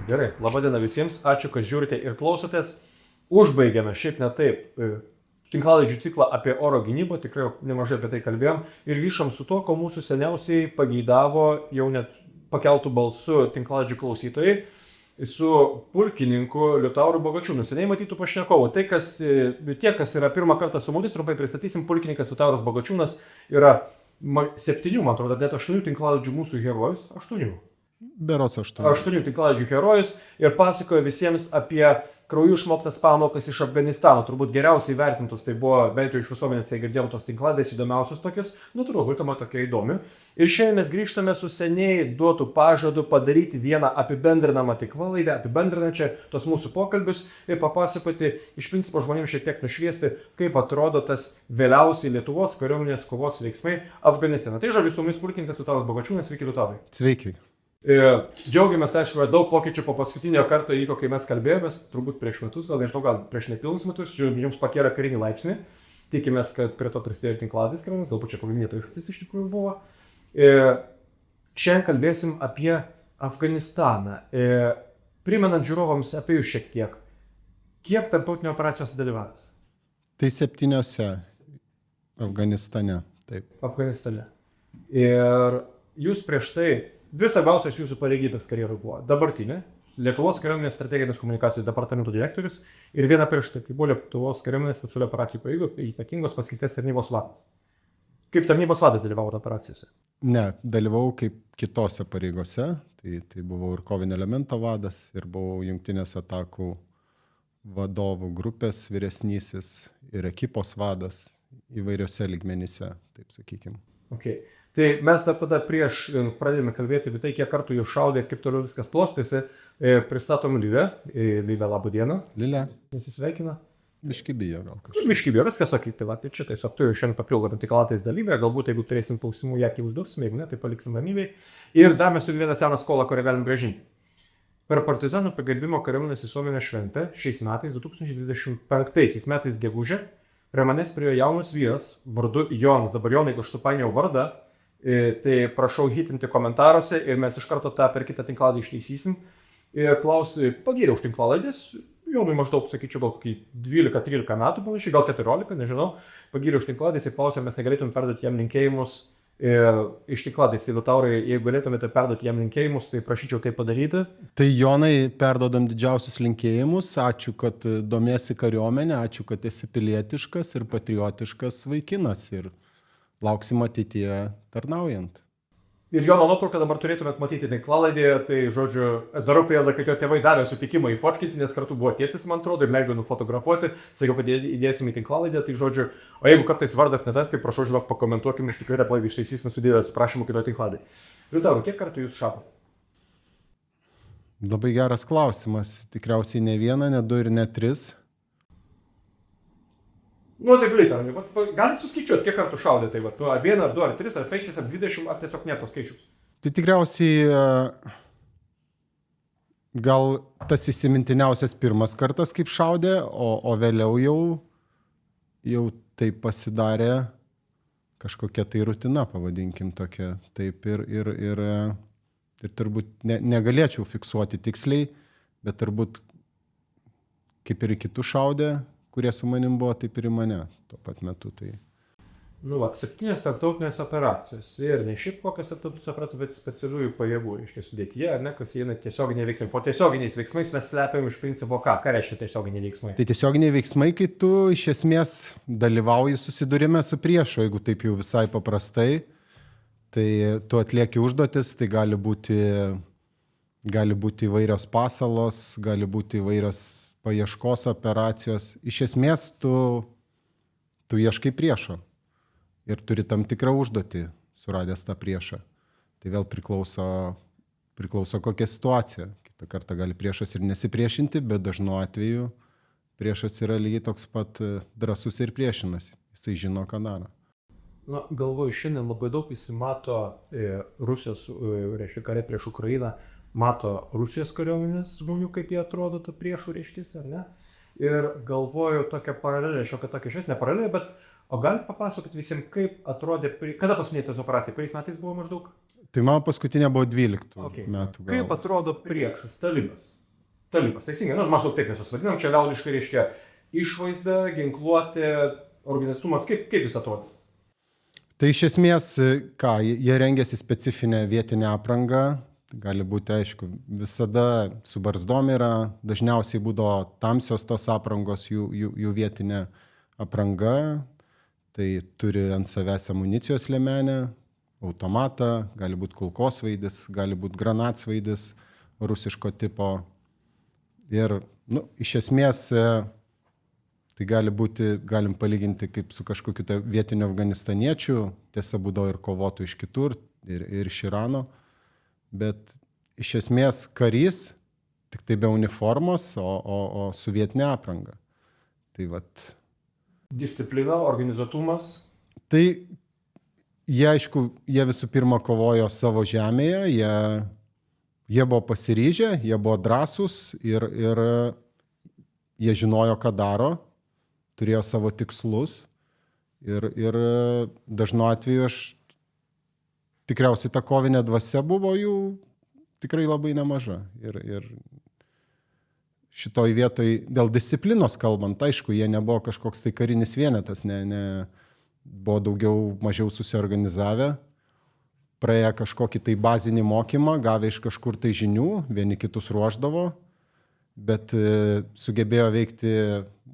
Gerai, labadiena visiems, ačiū, kad žiūrite ir klausotės. Užbaigėme šiaip ne taip tinklalaidžių ciklą apie oro gynybą, tikrai nemažai apie tai kalbėjom ir grįžom su to, ko mūsų seniausiai pageidavo jau net pakeltų balsu tinklalaidžių klausytojai, su pulkininku Liutauru Bogačiūnu. Seniai matytų pašnekovų. Tai, tie, kas yra pirmą kartą su mumis, trumpai pristatysim, pulkininkas Liutauras Bogačiūnas yra 7, man atrodo, net 8 tinklalaidžių mūsų herojus. 8. Berods 8. 8 tinklalaidžių herojus ir pasakoja visiems apie krauju išmoktas pamokas iš Afganistano. Turbūt geriausiai vertintus, tai buvo, bent jau iš visuomenės, jei girdėjom tos tinklalaidės įdomiausius tokius, turbūt tema tokia įdomi. Ir šiandien mes grįžtame su seniai duotų pažadu padaryti vieną apibendrinamą tinklalaidę, apibendrinančią tos mūsų pokalbius ir papasakoti, iš principo žmonėms šiek tiek nušviesti, kaip atrodo tas vėliausiai Lietuvos kariuomenės kovos veiksmai Afganistane. Tai žodžiu, su mumis pulkininkas Liutauras Bogačiūnas, sveiki Liutaurai. Sveiki. Džiaugiamės, aišku, daug pokyčių po paskutinio karto įvyko, kai mes kalbėjomės, turbūt prieš metus, gal prieš nepilnus metus, jums pakėlė karinį laipsnį. Tikimės, kad prie to prisidėjo ir tinklalaidės kariuomenės, galbūt čia pagrindinė priežastis iš tikrųjų buvo. Šiandien kalbėsim apie Afganistaną. Primenant žiūrovams apie jūs šiek tiek, kiek tarptautinio operacijos dalyvavęs? Tai 7 Afganistane, taip. Afganistane. Ir jūs prieš tai dvi svarbiausios jūsų pareigybės karjeroj buvo dabartinė, Lietuvos kariuomenės strateginės komunikacijos departamento direktorius ir viena prieš tai, kai buvo Lietuvos kariuomenės specialių operacijų pajėgų ypatingos paskirties tarnybos vadas. Kaip tarnybos vadas dalyvavo operacijose? Ne, dalyvavau kaip kitose pareigose, tai buvau ir kovinio elemento vadas ir buvau jungtinės atakų vadovų grupės vyresnysis ir ekipos vadas įvairiose lygmenyse, taip sakykime. Okay. Tai mes tada prieš pradėjome kalbėti apie tai, kiek kartų jūs šaudė, kaip toliau viskas klostėsi, pristatom Lilę. Lilė, labą dieną. Lilė. Nesisveikina. Biški bijo gal kažkas. Biški bijo, viskas okei, tai va, tai čia tiesiog tu šiandien papildom tinklalaidės dalyvę, galbūt jeigu turėsim klausimų, ją užduosim, jeigu ne, tai paliksim ramybėj. Ir dar mes turime vieną seną skolą, kurią galim grąžinti. Per partizanų pagerbimo kariuomenės visuomenės šventę šiais metais, 2025 metais gegužę, prie manęs priėjo jaunas vyras, vardu Jonas, dabar Jonai, jeigu aš supainiau vardą, tai prašau hitinti komentaruose ir mes iš karto tą per kitą tinklalaidę ištaisysim. Ir klausi, pagyrė už tinklalaidės, Jonui maždaug, sakyčiau, gal 12-13 metų panašiai, gal 14, nežinau, pagyrė už tinklalaidės ir klausė, mes negalėtume perduoti jam linkėjimus iš tinklalaidės. Liutaurai, jeigu galėtumėte perduoti jam linkėjimus, tai prašyčiau tai padaryti. Tai Jonai, perdodam didžiausius linkėjimus, ačiū, kad domiesi kariuomenę, ačiū, kad esi pilietiškas ir patriotiškas vaikinas ir lauksim ateityje tarnaujant. Ir Jono nuotrauką dabar turėtumėt matyti tinklalaidėje, tai žodžiu, darau prielaidą, kad jo tėvai davė sutikimą įfotkinti, nes kartu buvo tėtis, man atrodo, ir leido nufotografuoti, sakiau, kad įdėsim į tinklalaidę, tai žodžiu, o jeigu kartais vardas netas, tai prašau, žinok, pakomentuokim, mes tikrai tą laidą ištaisysim su dideliu atsiprašymu kitoje tinklalaidėje. Liutauru, kiek kartų jūs šapo? Labai geras klausimas, tikriausiai ne 1, ne 2 ir ne 3. Taip greitai, galite suskaičiuoti, kiek kartų šaudė, tai ar 1, ar 2, ar 3, ar 5, ar 20, ar tiesiog net tos skaičius? Tai tikriausiai gal tas įsimintiniausias pirmas kartas, kaip šaudė, o vėliau jau taip pasidarė kažkokia tai rutina, pavadinkim tokia. Taip ir turbūt negalėčiau fiksuoti tiksliai, bet turbūt kaip ir kitų šaudė, kurie su manim buvo, taip ir į mane tuo pat metu. Tai. 7 tarptautinės operacijos ir ne šiaip kokios tarptautinės operacijos, bet specialiųjų pajėgų, reiškia sudėtyje, ar ne, kas įeina tiesioginiai veiksmai. Po tiesioginiais veiksmais mes slepiam iš principo ką? Ką reiškia tiesioginiai veiksmai? Tai tiesioginiai veiksmai, kai tu iš esmės dalyvauji susidūrime su priešu, jeigu taip jau visai paprastai, tai tu atlieki užduotis, tai gali būti įvairios pasalos, gali būti įvairios paieškos operacijos. Iš esmės tu ieškai priešo ir turi tam tikrą užduotį suradęs tą priešą. Tai vėl priklauso kokia situacija. Kitą kartą gali priešas ir nesipriešinti, bet dažnu atveju priešas yra lygiai toks pat drąsus ir priešinasi. Jisai žino, ką daro. Galvoju, šiandien labai daug visi mato Rusijos, reiškia, kare prieš Ukrainą, mato Rusijos kariuomenės žmonių, kaip jie atrodo to priešų reiškis, ar ne? Ir galvoju tokią paralelę, šiokią tokią šviesnę paralelę, bet O galite papasakoti visiems, kaip atrodė, kada paskutinė tas operacija, kuriais metais buvo maždaug? Tai mano paskutinė buvo 12 metų. Kaip galas. atrodo priešas, talibas? Talibas, teisingai, maždaug taip mes juos vadinam, čia liaudiškai reiškia išvaizda, ginkluotė, organizacijumas, kaip jis atrodo? Tai iš esmės, jie rengėsi specifinę vietinę aprangą, gali būti, aišku, visada su barzdom yra, dažniausiai būdavo tamsios tos aprangos, jų vietinė apranga, tai turi ant savęs amunicijos liemenę, automatą, gali būti kulkosvaidis, gali būti granatsvaidis rusiško tipo. Ir, iš esmės, tai galim palyginti kaip su kažkokiu vietiniu afganistaniečiu, tiesa būdavo ir kovotų iš kitur, ir iš Irano, bet iš esmės karys, tik tai be uniformos, o su vietinė apranga. Tai vat. Disciplina, organizuotumas. Tai jie visų pirma kovojo savo žemėje, jie buvo pasiryžę, jie buvo drąsūs ir jie žinojo, ką daro, turėjo savo tikslus ir dažnu atveju tikriausiai ta kovinė dvasia buvo jų tikrai labai nemaža. Ir šitoj vietoj dėl disciplinos kalbant, aišku, jie nebuvo kažkoks tai karinis vienetas, buvo daugiau mažiau susiorganizavę, praėję kažkokį tai bazinį mokymą, gavę iš kažkur tai žinių, vieni kitus ruošdavo, bet sugebėjo veikti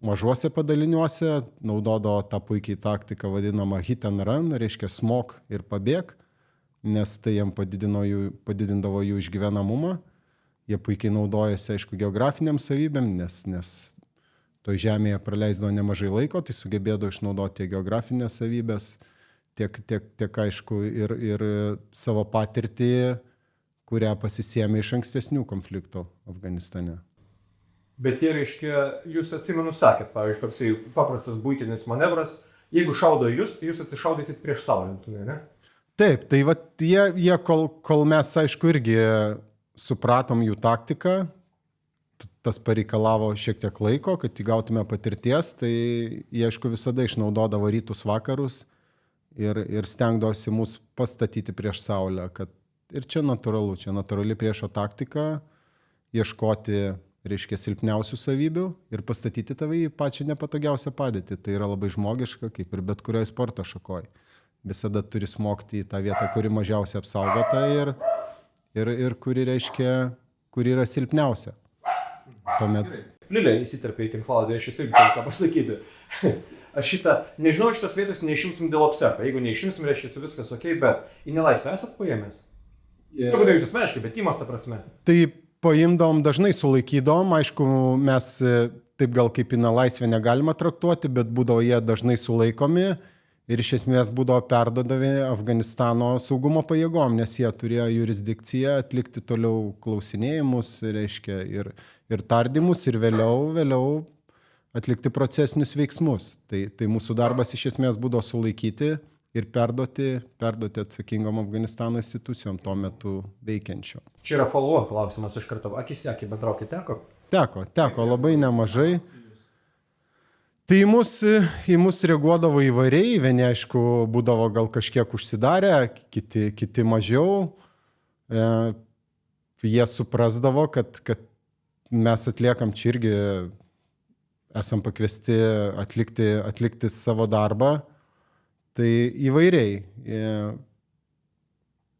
mažuose padaliniuose, naudodavo tą puikiai taktiką vadinamą hit and run, reiškia smok ir pabėg, nes tai jam padidindavo jų išgyvenamumą. Jie puikiai naudojasi, aišku, geografiniam savybėm, nes toj žemėje praleisdavo nemažai laiko, tai sugebėdavo išnaudoti tiek geografinės savybės, tiek aišku, ir savo patirtį, kurią pasisėmė iš ankstesnių konfliktų Afganistane. Bet jie, reiškia, jūs atsimenu sakėt, pavyzdžiui, toksai paprastas buitinis manevras, jeigu šaudo jūs atsišaudysit prieš savo, ne? Taip, tai vat jie kol mes, aišku, irgi supratom jų taktiką, tas pareikalavo šiek tiek laiko, kad įgautume patirties, tai jie, aišku, visada išnaudodavo rytus vakarus ir stengdavosi mus pastatyti prieš saulę. Ir čia natūrali priešo taktika, ieškoti, reiškia, silpniausių savybių ir pastatyti tave į pačią nepatogiausią padėtį. Tai yra labai žmogiška, kaip ir bet kurioje sporto šakoje. Visada turi smogti į tą vietą, kuri mažiausiai apsaugota ir kuri, reiškia, kuri yra silpniausia. Lilė įsiterpė į tinklaladę, aš irgi turiu ką pasakyti. Aš nežinau, šitos vietos neišimsim dėl apseko. Jeigu neišimsim, reiškia viskas ok, bet į nelaisvę esat paėmęs? Turbūt jūs asmeniškai, bet įmas ta prasme. Tai paimdavom, dažnai sulaikydavom, aišku, mes taip gal kaip į nelaisvę negalima traktuoti, bet būdavo jie dažnai sulaikomi ir iš esmės būdavo perdodami Afganistano saugumo pajėgom, nes jie turėjo jurisdikciją atlikti toliau klausinėjimus, reiškia, ir tardymus, ir vėliau atlikti procesinius veiksmus. Tai mūsų darbas iš esmės būdavo sulaikyti ir perduoti atsakingom Afganistano institucijom tuo metu veikiančio. Čia yra follow-up klausimas iš karto. Akis į akį bendrauti teko? Teko labai nemažai. Tai į mus reaguodavo įvairiai, vieni, aišku, būdavo gal kažkiek užsidarę, kiti mažiau. Jie suprasdavo, kad mes atliekam čia irgi, esam pakviesti atlikti savo darbą. Tai įvairiai.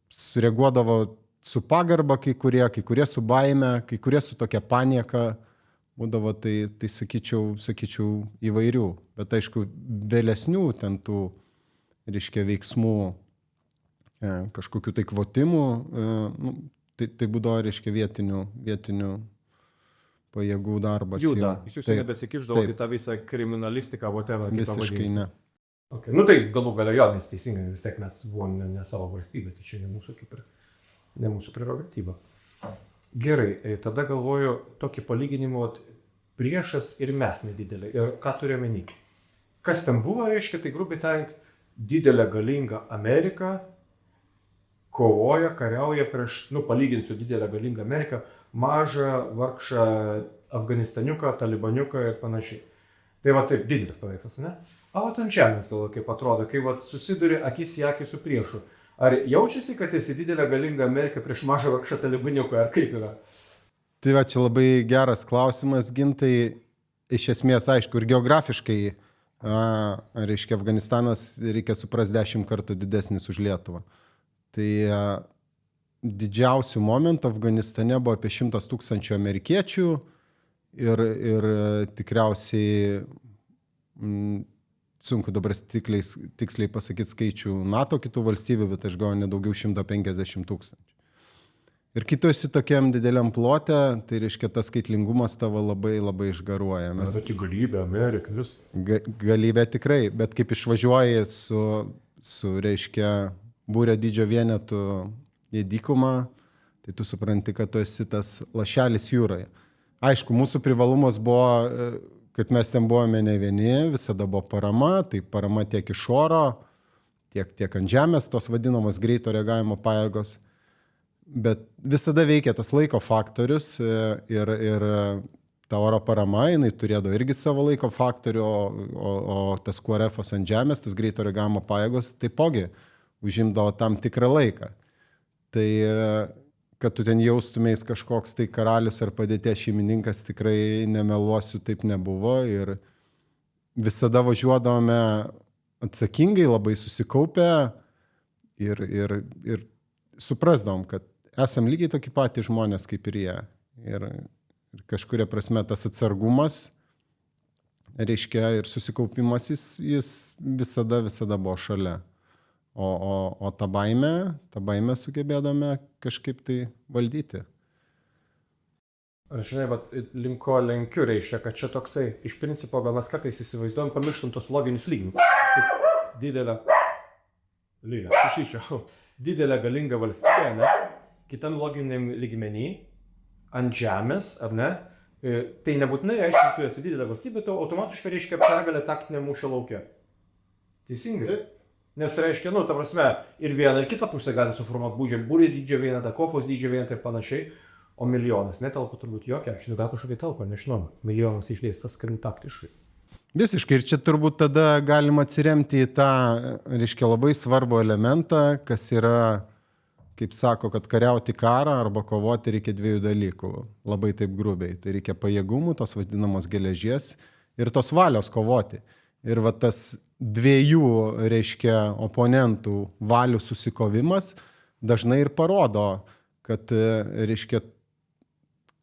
Sureaguodavo su pagarba kai kurie su baime, kai kurie su tokia panieka. Būdavo tai sakyčiau įvairių. Bet aišku, vėlesnių ten tų, reiškia, veiksmų, kažkokių tai kvotimų, tai būdavo, reiškia, vietinių pajėgų darbas. Jūs nebesikiždavo į tą visą kriminalistiką, whatever. Visiškai ne. Okay. Tai galų galia jo, nes teisingai vis tiek mes buvom ne savo valstybė, tai čia ne mūsų prerogatyva. Gerai, tada galvoju tokį palyginimą, priešas ir mes nedidelė. Ir ką turiu omeny? Kas ten buvo, reiškia, tai grubiai tariant, didelė galinga Amerika kovoja, kariauja prieš, palyginsiu didelę galingą Ameriką, mažą, vargšą Afganistaniuką, talibaniuką ir panašiai. Tai va taip, didelis paveikslas, ne? O vat ant žemės gal kaip atrodo, kai vat susiduri akis į akį su priešu. Ar jaučiasi, kad esi didelė galinga Amerika prieš mažą vargšą talibaniuką, ar kaip yra? Tai va, čia labai geras klausimas, Gintai. Iš esmės, aišku, ir geografiškai, reiškia, Afganistanas, reikia suprasti, 10 kartų didesnis už Lietuvą. Tai didžiausių momentų Afganistane buvo apie 100 000 amerikiečių ir tikriausiai, sunku dabar tiksliai pasakyti skaičių NATO kitų valstybių, bet aš galvoju nedaugiau 150 000. Ir kai tu esi tokiam dideliam plote, tai reiškia, tas skaitlingumas tavo labai labai išgaruoja. Bet į galybę, Amerika, vis. Galybė tikrai, bet kaip išvažiuoji su reiškia, būrio dydžio vienetu į dykumą, tai tu supranti, kad tu esi tas lašelis jūroje. Aišku, mūsų privalumas buvo, kad mes ten buvome ne vieni, visada buvo parama, tai parama tiek iš oro, tiek ant žemės, tos vadinamos greito reagavimo pajėgos. Bet visada veikia tas laiko faktorius ir ta oro parama, jinai turėdavo irgi savo laiko faktorių, o tas QRF-as ant žemės, tas greito reagavimo pajėgos, taipogi užimdavo tam tikrą laiką. Tai kad tu ten jaustumės kažkoks tai karalius ar padėties šeimininkas, tikrai nemeluosiu, taip nebuvo. Ir visada važiuodavome atsakingai, labai susikaupę ir suprasdavom, kad esam lygiai tokie patys žmonės kaip ir jie. Ir kažkuria prasme tas atsargumas, reiškia, ir susikaupimas, jis visada buvo šalia. O tą baimę sugebėdame kažkaip tai valdyti. Aš žinai, link ko lenkiu, reiškia, kad čia toksai, iš principo, gal mes kartais įsivaizduojam, pamirštam tos loginius lyginius. Didelė galinga valstybė, ne? Kitam loginiam lygmenį, ant žemės, ar ne? Tai nebūtinai reiškia, kad tu esi didelė valstybė, tai automatiškai reiškia pergalė taktinė mūšio lauke. Teisingai? Nes reiškia, ta prasme, ir viena, ir kita pusė gali suformuoti būrį dydžio vienetą, kofos dydžio vienetą ir panašiai, o milijonas netelpa turbūt jokia, gal kažkokia telpa, nežinau, milijonas išleistas taktiškai. Visiškai, ir čia turbūt tada galima atsiremti į tą, reiškia, labai svarbų elementą, kas yra, kaip sako, kad kariauti karą arba kovoti reikia 2 dalykų, labai taip grubiai. Tai reikia pajėgumų, tos vadinamos geležies ir tos valios kovoti. Ir va tas 2, reiškia, oponentų valių susikovimas dažnai ir parodo, kad, reiškia,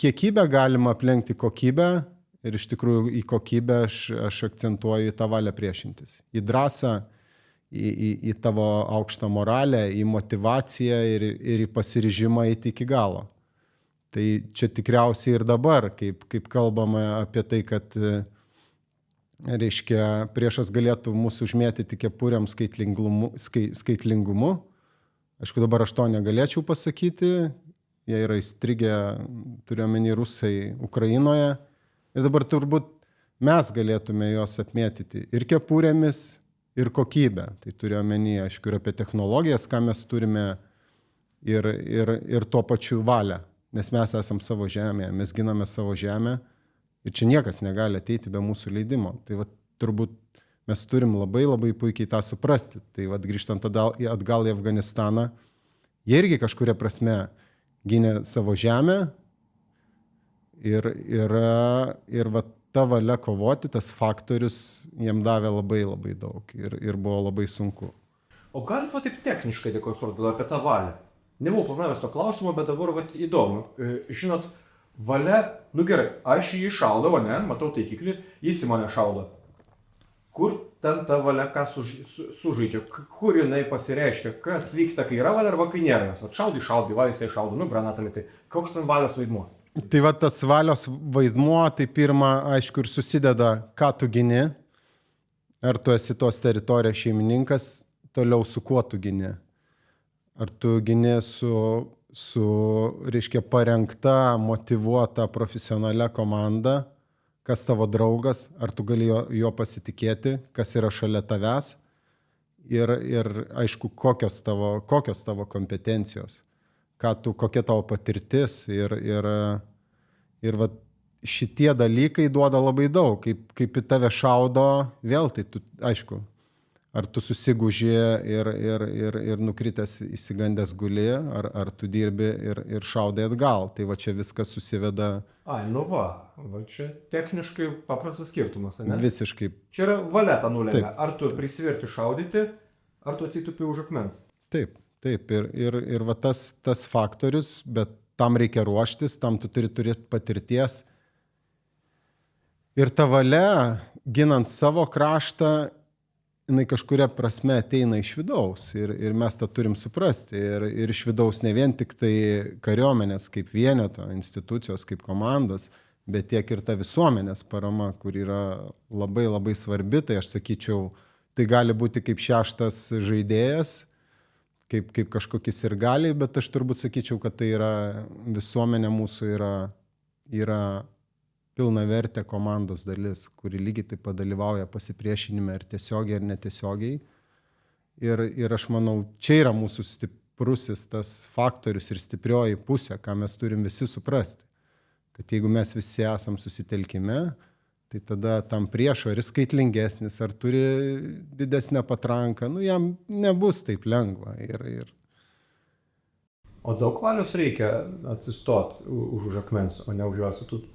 kiekybę galima aplenkti kokybę ir iš tikrųjų į kokybę aš akcentuoju į tą valią priešintis. Į drąsą, į tavo aukštą moralę, į motivaciją ir į pasiryžimą eiti iki galo. Tai čia tikriausiai ir dabar, kaip kalbame apie tai, kad reiškia, priešas galėtų mūsų užmėtyti kepuriam skaitlingumu. Aišku, dabar aš to negalėčiau pasakyti. Jie yra įstrigę, turiuomenį, rusai Ukrainoje. Ir dabar turbūt mes galėtume juos apmėtyti ir kepurėmis, ir kokybę. Tai turiuomenį, aišku, ir apie technologijas, ką mes turime, ir tuo pačiu valią. Nes mes esam savo žemėje, mes giname savo žemę. Ir čia niekas negali ateiti be mūsų leidimo. Tai va, turbūt mes turim labai labai puikiai tą suprasti. Tai va, grįžtant atgal į Afganistaną, jie irgi kažkuria prasme gynė savo žemę ir va, ta valia kovoti, tas faktorius jiem davė labai labai daug ir buvo labai sunku. O galit va taip techniškai dekonstruoti apie tą valią? Nebuvau planavęs to klausimo, bet dabar va, įdomu. Žinot, valia, gerai, aš jį šaudau, ne, matau taikiklį, jis į mane šaudo. Kur ten ta valia, ką sužaidžia, kur jinai pasireiškia, kas vyksta, kai yra valia arba kai nėra jos. Šaudai, va jisai šaudo, granatami, tai koks ten valios vaidmuo? Tai va tas valios vaidmuo, tai pirma, aišku, ir susideda, ką tu gini, ar tu esi tos teritorijos šeimininkas, toliau su kuo tu gini. Ar tu gini su, reiškia, parengta, motyvuota, profesionalia komanda, kas tavo draugas, ar tu gali jo pasitikėti, kas yra šalia tavęs ir aišku, kokios tavo kompetencijos, kokia tavo patirtis ir šitie dalykai duoda labai daug, kaip į tave šaudo, vėl tai tu, aišku, ar tu susiguži ir nukritęs įsigandęs guli, ar tu dirbi ir šaudai atgal. Tai va čia viskas susiveda Ai, nu va čia techniškai paprastas skirtumas, ne? visiškai. Čia yra valia ta nulėmė. Taip. Ar tu prisiverti šaudyti, ar tu atsitupi už akmens. Taip. Ir va tas faktorius, bet tam reikia ruoštis, tam tu turi turėti patirties. Ir ta valia, ginant savo kraštą, jinai kažkuria prasme ateina iš vidaus ir mes tą turim suprasti. Ir iš vidaus ne vien tik tai kariuomenės kaip vieneto, institucijos kaip komandos, bet tiek ir ta visuomenės parama, kur yra labai labai svarbi. Tai aš sakyčiau, tai gali būti kaip šeštas žaidėjas, kaip kažkokius ir gali, bet aš turbūt sakyčiau, kad tai yra visuomenė mūsų yra pilna vertė komandos dalis, kuri lygiai taip pat dalyvauja pasipriešinime ir tiesiogiai ir netiesiogiai. Ir aš manau, čia yra mūsų stiprusis tas faktorius ir stiprioji pusė, ką mes turim visi suprasti. Kad jeigu mes visi esam susitelkime, tai tada tam priešo ir skaitlingesnis, ar turi didesnę patranką, jam nebus taip lengva. O daug valios reikia atsistot už akmens, o ne už jo atitūt?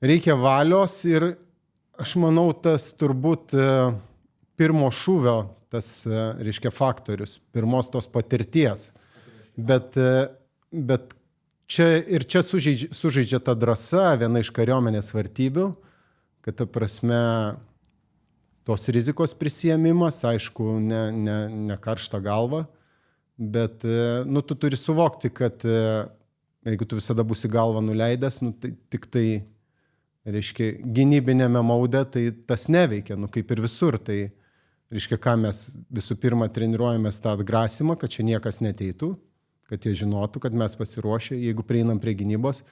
Reikia valios ir aš manau, tas turbūt pirmo šūvio, tas, reiškia, faktorius, pirmos tos patirties. Bet čia sužaidžia ta drąsa, viena iš kariuomenės vertybių, kad ta prasme tos rizikos prisiėmimas, aišku, ne karšta galva, bet tu turi suvokti, kad jeigu tu visada būsi galvą nuleidęs, tai tik tai, reiškia, gynybinėme maude, tai tas neveikia, kaip ir visur. Tai, reiškia, ką mes visų pirma treniruojamės tą atgrasimą, kad čia niekas neteitų, kad jie žinotų, kad mes pasiruošę. Jeigu prieinam prie gynybos,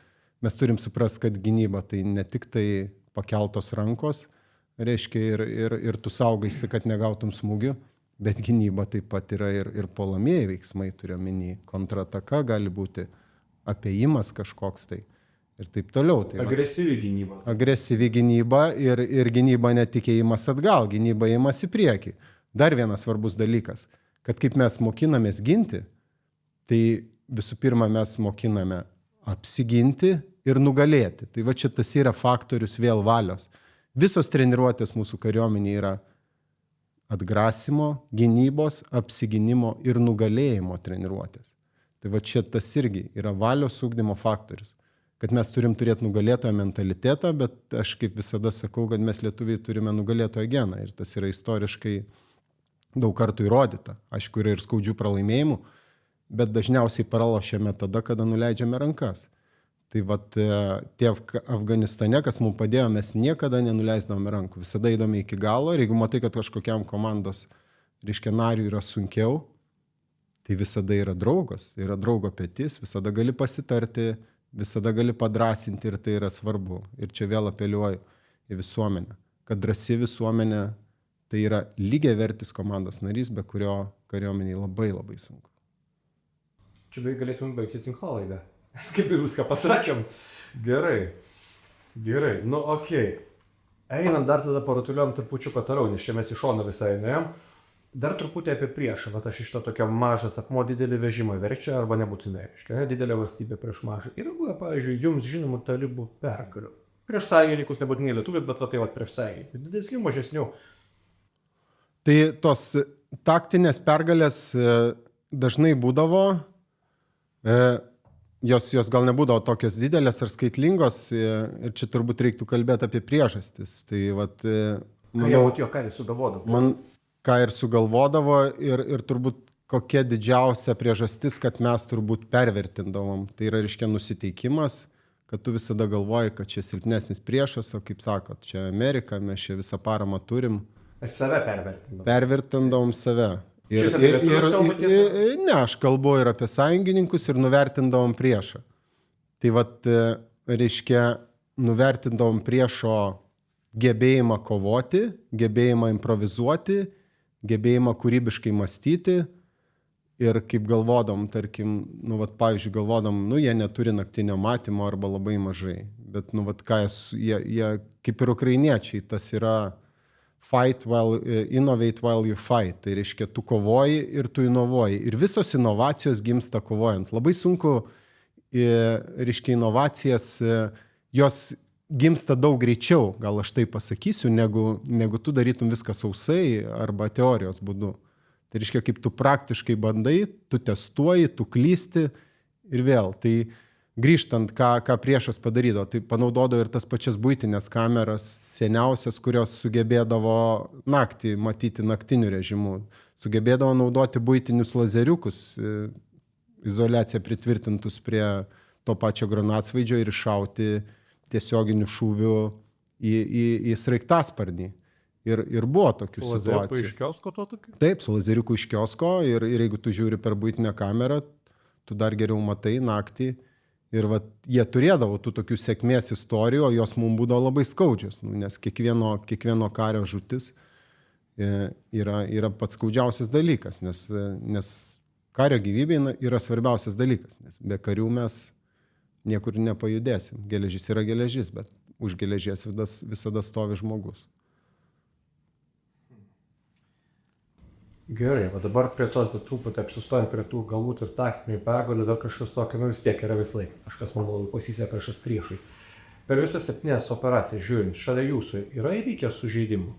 mes turim suprasti, kad gynyba tai ne tik tai pakeltos rankos, reiškia, ir tu saugaisi, kad negautum smūgių, bet gynyba taip pat yra ir puolamieji veiksmai, turiu omeny, kontrataka gali būti, apėjimas kažkoks tai. Ir taip toliau. Tai agresyvi gynyba. Agresyvi gynyba ir gynyba netikėjimas atgal, gynyba įimas į priekį. Dar vienas svarbus dalykas, kad kaip mes mokinamės ginti, tai visų pirma mes mokiname apsiginti ir nugalėti. Tai va čia tas yra faktorius vėl valios. Visos treniruotės mūsų kariuomenė yra atgrasimo, gynybos, apsiginimo ir nugalėjimo treniruotės. Tai va čia tas irgi yra valios ugdymo faktorius. Kad mes turim turėti nugalėtojo mentalitetą, bet aš kaip visada sakau, kad mes lietuviai turime nugalėtojo geną ir tas yra istoriškai daug kartų įrodyta. Aišku, yra ir skaudžių pralaimėjimų, bet dažniausiai pralošiame tada, kada nuleidžiame rankas. Tai vat tie Afganistane, kas mums padėjo, mes niekada nenuleisdavome rankų, visada įdomi iki galo ir jeigu matai, kad kažkokiam komandos, reiškia, nariui yra sunkiau, tai visada yra draugas, yra draugo petis, visada gali pasitarti, visada gali padrasinti ir tai yra svarbu. Ir čia vėl apeliuoju į visuomenę, kad drąsi visuomenė tai yra lygiavertis komandos narys, be kurio kariuomeniai labai labai sunku. Čia beveik galėtume baigti tinklalaidę. Kaip ir viską pasakėm. Gerai. Nu, okei. Einam dar tada paratuliuojam trupučiuką toliau, nes čia mes iš šono visai neėjom. Dar truputį apie priešą, vat aš iš to tokio mažas akmuo didelį vežimą verčia arba nebūtinai, reiškia, didelė valstybė prieš mažą. Yra buvę, pavyzdžiui, jums žinomų talibų pergalių. Prieš sąjungininkus, nebūtinai lietuvių, bet tai prieš sąjungininkus. Didesnių, mažesnių. Tai tos taktinės pergalės dažnai būdavo, jos gal nebūdavo tokios didelės ar skaitlingos ir čia turbūt reiktų kalbėti apie priežastis. Tai vat, manau, ką jis sugalvodavo? Ką ir sugalvodavo ir turbūt kokia didžiausia priežastis, kad mes turbūt pervertindavom. Tai yra, reiškia, nusiteikimas, kad tu visada galvoji, kad čia silpnesnis priešas, o kaip sakot, čia Amerika, mes čia visą paramą turim. Save pervertindavom. Pervertindavom save. Ne, aš kalbu ir apie sąjungininkus ir nuvertindavom priešą. Tai vat, reiškia, nuvertindavom priešo gebėjimą kovoti, gebėjimą improvizuoti, gebėjimą kūrybiškai mąstyti ir kaip galvodom, tarkim, pavyzdžiui, galvodom, jie neturi naktinio matymo arba labai mažai, bet nu, vat, ką jie kaip ir ukrainiečiai, tas yra fight while, innovate while you fight. Tai reiškia, tu kovoji ir tu inovuoji. Ir visos inovacijos gimsta kovojant. Labai sunku, reiškia, inovacijas, jos gimsta daug greičiau, gal aš tai pasakysiu, negu tu darytum viską sausai arba teorijos būdu. Tai reiškia, kaip tu praktiškai bandai, tu testuoji, tu klysti ir vėl. Tai grįžtant, ką priešas padarydavo, tai panaudodavo ir tas pačias buitinės kameras, seniausias, kurios sugebėdavo naktį matyti naktiniu režimu. Sugebėdavo naudoti buitinius lazeriukus, izoliaciją pritvirtintus prie to pačio granatsvaidžio ir iššauti tiesioginių šūvių į sraigtasparnį. Ir buvo tokių situacijų. Iš kiosko to tokių? Taip, su lazeriuku iš kiosko ir jeigu tu žiūri per buitinę kamerą, tu dar geriau matai naktį. Ir vat, jie turėdavo tų tokių sėkmės istorijų, o jos mums būdavo labai skaudžios, nes kiekvieno kario žūtis yra pats skaudžiausias dalykas, nes kario gyvybė yra svarbiausias dalykas, nes be karių mes niekur nepajudėsim. Geležis yra geležis, bet už geležies visada stovi žmogus. Gerai, o dabar prie tos truputį apsistojant prie tų galbūt ir taktinių pergalių, dar kažkas tokio, vis tiek yra visai. Kažkas man labai pasisė priešas priešui. Per visas 7 operacijas žiūrint, šalia jūsų yra įvykę sužeidimų?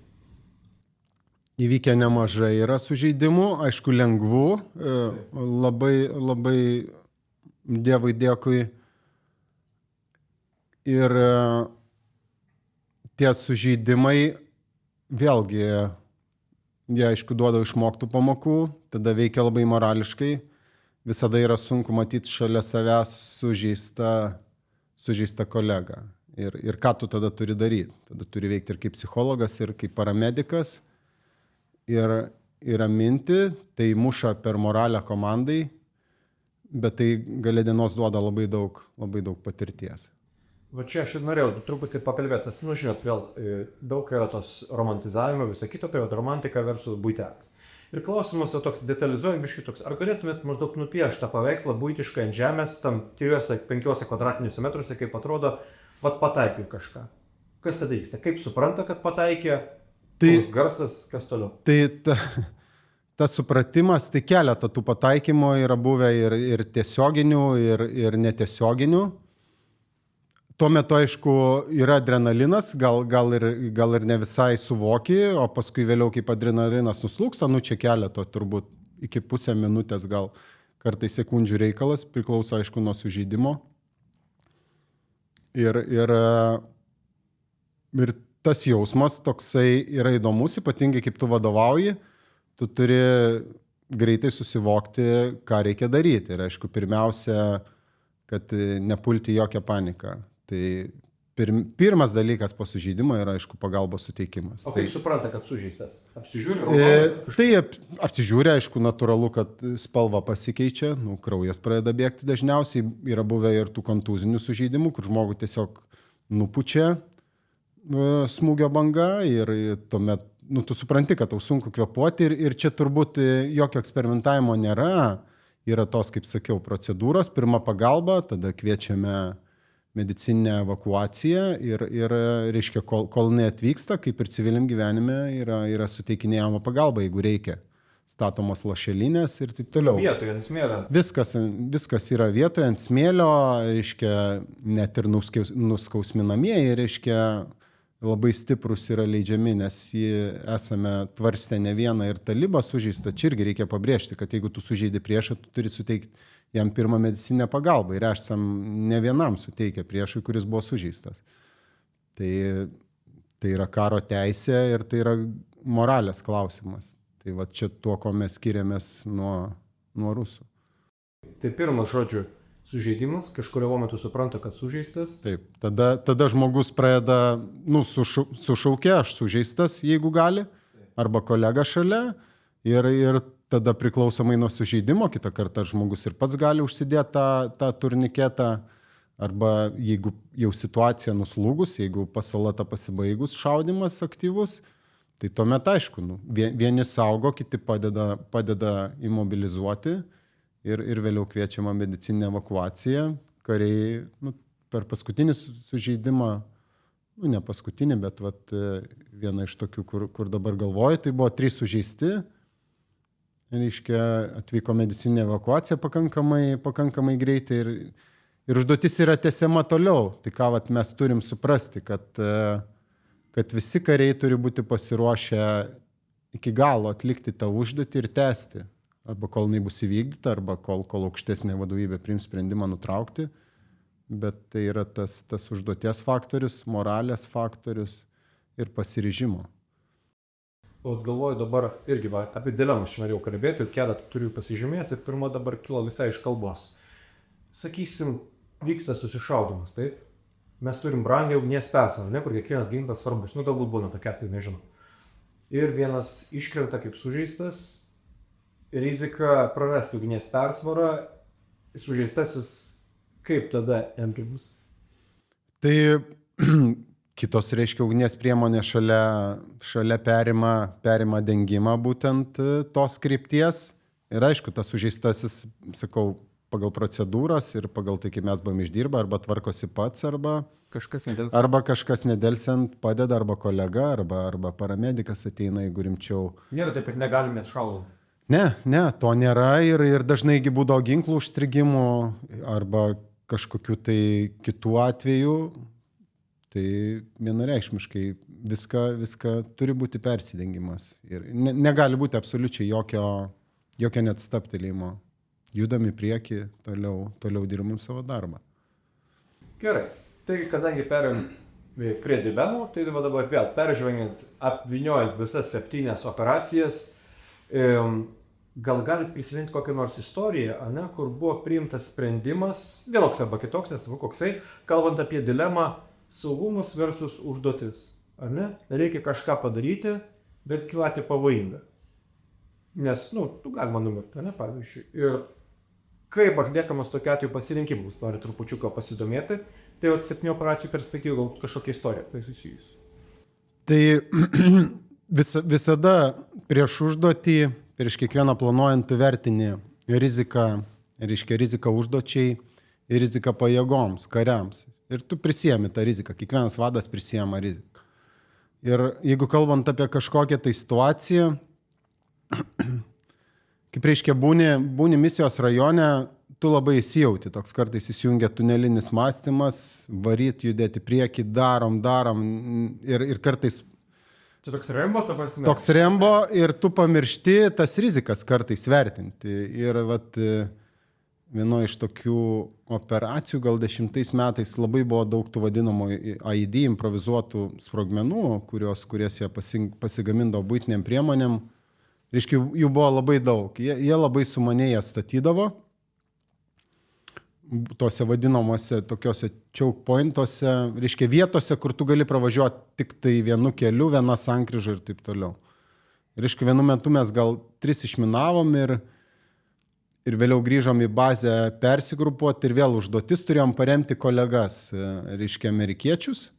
Įvykę nemažai yra sužeidimų, aišku, lengvų, labai Dievui dėkui. Ir tie sužeidimai vėlgi, jie aišku duoda išmoktų pamokų, tada veikia labai morališkai. Visada yra sunku matyti šalia savęs sužeistą kolegą. Ir ką tu tada turi daryti? Tada turi veikti ir kaip psichologas, ir kaip paramedikas. Ir raminti, tai muša per moralę komandai, bet tai gale dienos duoda labai daug patirties. Va čia aš ir norėjau truputį pakalbėti, žinot, vėl daug yra tos romantizavimo, visą kitą, tai romantika versus buitelis. Ir klausimas toks detalizuojant biškai toks, ar galėtumėt maždaug nupiešti tą paveikslą buitiškai ant žemės, tam 3-5 kvadratiniuose metruose, kaip atrodo, vat pataikiu kažką. Kas tada vyksta? Kaip supranta, kad pataikė, koks garsas, kas toliau? Tai tas supratimas, tai keletą tų pataikymų yra buvę ir tiesioginių, ir netiesioginių. Tuo metu, aišku, yra adrenalinas, gal ir ne visai suvoki, o paskui vėliau, kaip adrenalinas nuslūksta, čia keletą, turbūt iki pusę minutės, gal kartais sekundžių reikalas, priklauso, aišku, nuo sužeidimo. Ir tas jausmas toksai yra įdomus, ypatingai kaip tu vadovauji, tu turi greitai susivokti, ką reikia daryti. Ir aišku, pirmiausia, kad nepulti jokią paniką. Tai pirmas dalykas po sužeidimo yra, aišku, pagalbos suteikimas. O kaip supranta, kad sužeistas? Apsižiūri? Tai apsižiūri, aišku, natūralu, kad spalva pasikeičia, kraujas pradeda bėgti dažniausiai. Yra buvę ir tų kontuzinių sužeidimų, kur žmogų tiesiog nupučia smūgio banga ir tuomet tu supranti, kad tau sunku kvėpuoti ir čia turbūt jokio eksperimentavimo nėra. Yra tos, kaip sakiau, procedūros, pirma pagalba, tada kviečiame medicininę evakuaciją ir reiškia, kol neatvyksta, kaip ir civiliam gyvenime, yra suteikinėjama pagalba, jeigu reikia. Statomos lašelinės ir taip toliau. Vietoje ant smėlio. Viskas yra vietoje ant smėlio, reiškia, net ir nuskausminamieji, reiškia, labai stiprus yra leidžiami, nes esame tvarstę ne vieną ir talibą sužeistą. Čia irgi reikia pabrėžti, kad jeigu tu sužeidi priešą, tu turi suteikti jam pirmą medicininę pagalbą. Ir esam ne vienam suteikę priešui, kuris buvo sužeistas. Tai yra karo teisė ir tai yra moralės klausimas. Tai va čia tuo, ko mes skiriamės nuo rusų. Tai pirmas, žodžiu, sužeidimas, kažkurio metu supranta, kad sužeistas. Taip, tada žmogus pradeda, sušaukia, aš sužeistas, jeigu gali, arba kolega šalia, ir tada priklausomai nuo sužeidimo, kitą kartą žmogus ir pats gali užsidėti tą turniketą, arba jeigu jau situacija nuslūgus, jeigu pasalata pasibaigus, šaudimas aktyvus, tai tuomet aišku, vieni saugo, kiti padeda imobilizuoti ir vėliau kviečiama medicininė evakuacija, kariai per paskutinį sužeidimą, nu ne paskutinį, bet vat, vieną iš tokių, kur dabar galvoju, tai buvo 3 sužeisti. Reiškia, atvyko medicininė evakuacija pakankamai greitai ir užduotis yra tęsiama toliau. Tai ką vat, mes turim suprasti, kad visi kariai turi būti pasiruošę iki galo atlikti tą užduotį ir tęsti. Arba kol jinai bus įvykdyta, arba kol aukštesnė vadovybė priims sprendimą nutraukti. Bet tai yra tas užduoties faktorius, moralės faktorius ir pasiryžimo. O galvoju dabar irgi apie dilemas čia norėjau kalbėti, keletą turiu pasižymėjęs ir pirma dabar kilo visai iš kalbos. Sakysim, vyksta susišaudimas, taip? Mes turim brangią ugnies persvarą, ne, kur kiekvienas ginklas svarbus, nu galbūt būna tokia atveju, nežinau. Ir vienas iškrenta kaip sužeistas, rizika prarasti ugnies persvarą, sužeistasis kaip tada elgiamas? Tai kitos, reiškia, ugnies priemonė šalia perima dengimą būtent tos krypties. Ir aišku, tas sužeistasis, sakau, pagal procedūras ir pagal tai, kaip mes buvom išdirba, arba tvarkosi pats, arba kažkas nedelsiant padeda, arba kolega, arba paramedikas ateina, jeigu rimčiau. Nėra taip, kad negalime šaudyti. Ne, to nėra ir dažnai būdavo ginklų užstrigimų arba kažkokių tai kitų atvejų. Tai vienareikšmiškai viską turi būti persidengimas. Ir negali būti absoliučiai jokio net stabtelėjimo. Judam į priekį, toliau dirbam savo darbą. Gerai. Taigi, kadangi perėjom prie dilemų, tai dabar vėl peržvelgiant, apvyniojant visas 7 operacijas, gal galit prisiminti kokią nors istoriją, ne, kur buvo priimtas sprendimas, vienoks arba kitoks, nesvarbu koksai, kalbant apie dilemą saugumas versus užduotis. Ar ne? Reikia kažką padaryti, bet kilati pavojinga. Nes, tu galima numirti, ne, pavyzdžiui. Ir kaip atliekamas tokiu atveju pasirinkimus, noriu trupučiuką pasidomėti, tai 7 operacijų perspektyvų gal kažkokia istorija tai susijusi. Tai visada prieš užduotį, prieš kiekvieną planuojant tu vertini riziką užduočiai ir riziką pajėgoms, kariams. Ir tu prisiemi tą riziką, kiekvienas vadas prisiema riziką. Ir jeigu kalbant apie kažkokią tai situaciją, kaip reiškia būni misijos rajone, tu labai įsijauti, toks kartais įsijungia tunelinis mąstymas, varyt, judėti prieki, darom ir kartais čia toks Rembo, ta prasme? Toks Rembo ir tu pamiršti tas rizikas kartais vertinti. Ir vienoje iš tokių operacijų, gal 10 metais labai buvo daug tų vadinamų AID, improvizuotų sprogmenų, kurias jie pasigamindavo buitiniam priemonėm. Reiškia, jų buvo labai daug. Jie labai sumaniai statydavo tose vadinamuose tokiuose choke pointuose, reiškia vietose, kur tu gali pravažiuoti tik tai vienu keliu, viena sankryža ir taip toliau. Reiškia, vienu metu mes gal 3 išminavom ir vėliau grįžom į bazę persigrupuoti ir vėl užduotis turėjom paremti kolegas, reiškia, amerikiečius.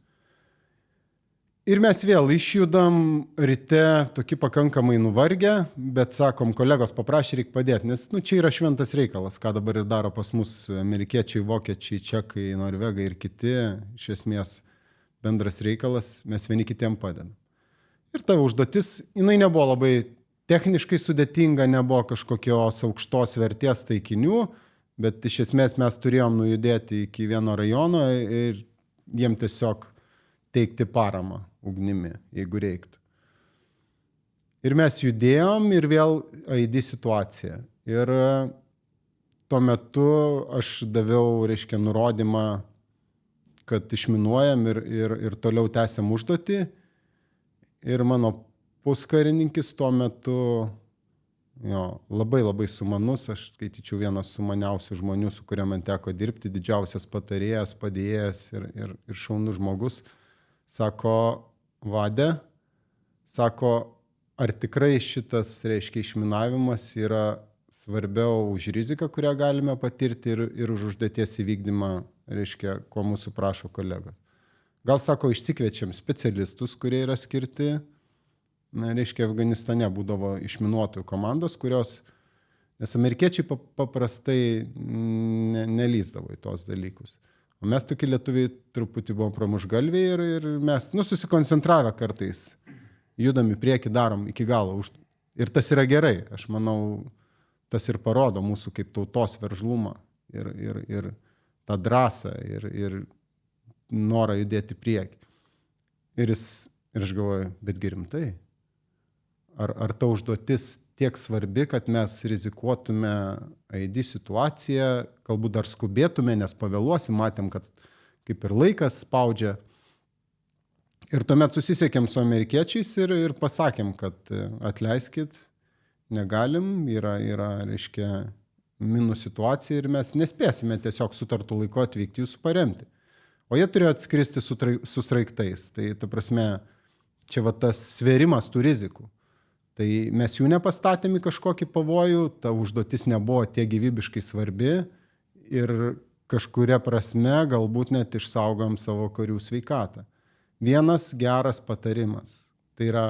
Ir mes vėl išjudam ryte tokie pakankamai nuvargę, bet sakom, kolegos paprašė, reikia padėti, nes čia yra šventas reikalas, ką dabar ir daro pas mus amerikiečiai, vokiečiai, čekai, norvegai ir kiti, iš esmės bendras reikalas, mes vieni kitiem padedam. Ir ta užduotis, jinai nebuvo labai techniškai sudėtinga, nebuvo kažkokios aukštos vertės taikinių, bet iš esmės mes turėjom nujudėti iki vieno rajono ir jiem tiesiog teikti paramą ugnimi, jeigu reiktų. Ir mes judėjom ir vėl AID situacija. Ir tuo metu aš daviau, reiškia, nurodymą, kad išminuojam ir toliau tęsiam užduotį. Ir mano puskarininkis tuo metu labai sumanus, aš skaityčiau vienas sumaniausių žmonių, su kuria man teko dirbti, didžiausias patarėjas, padėjėjas ir šaunus žmogus. Sako, vade, sako, ar tikrai šitas, reiškia, išminavimas yra svarbiau už riziką, kurią galime patirti ir už užduoties įvykdymą, reiškia, ko mūsų prašo kolegos. Gal, sako, išsikviečiam specialistus, kurie yra skirti, reiškia, Afganistane būdavo išminuotojų komandos, kurios, nes amerikiečiai paprastai nelįsdavo į tos dalykus. O mes tokie lietuviai truputį buvom pramušgalviai ir mes, susikoncentravę kartais, judam į priekį, darom iki galo. Ir tas yra gerai. Aš manau, tas ir parodo mūsų kaip tautos veržlumą ir tą drąsą ir norą judėti į priekį. Ir aš galvoju, betgi rimtai. Ar ta užduotis tiek svarbi, kad mes rizikuotume ID situaciją, galbūt dar skubėtume, nes pavėluosim, matėm, kad kaip ir laikas spaudžia. Ir tuomet susisiekėm su amerikiečiais ir pasakėm, kad atleiskit, negalim, yra reiškia, minų situacija ir mes nespėsime tiesiog sutartų laiku atvykti jūsų paremti. O jie turėjo atskristi su sraigtais. Tai ta prasme, čia va tas svėrimas tų rizikų. Tai mes jų nepastatėm į kažkokį pavojų, ta užduotis nebuvo tiek gyvybiškai svarbi ir kažkuria prasme galbūt net išsaugom savo karių sveikatą. Vienas geras patarimas. Tai yra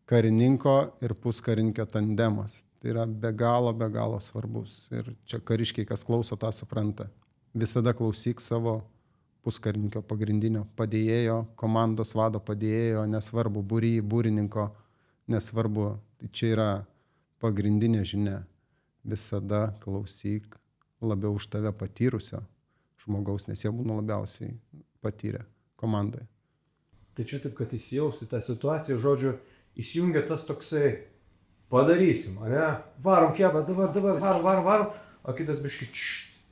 karininko ir puskarinkio tandemas. Tai yra be galo svarbus. Ir čia kariškiai, kas klauso, tą supranta. Visada klausyk savo puskarinkio pagrindinio padėjėjo, komandos vado padėjėjo, nesvarbu, būrininko, nesvarbu. Tai čia yra pagrindinė žinia. Visada klausyk labiau už tave patyrusio žmogaus, nes jie būna labiausiai patyrę komandoje. Tai čia taip, kad įsijausti tą situaciją, žodžiu, įsijungia tas toksai, padarysim, ane? Varom kebą, dabar, varom, o kitas biški,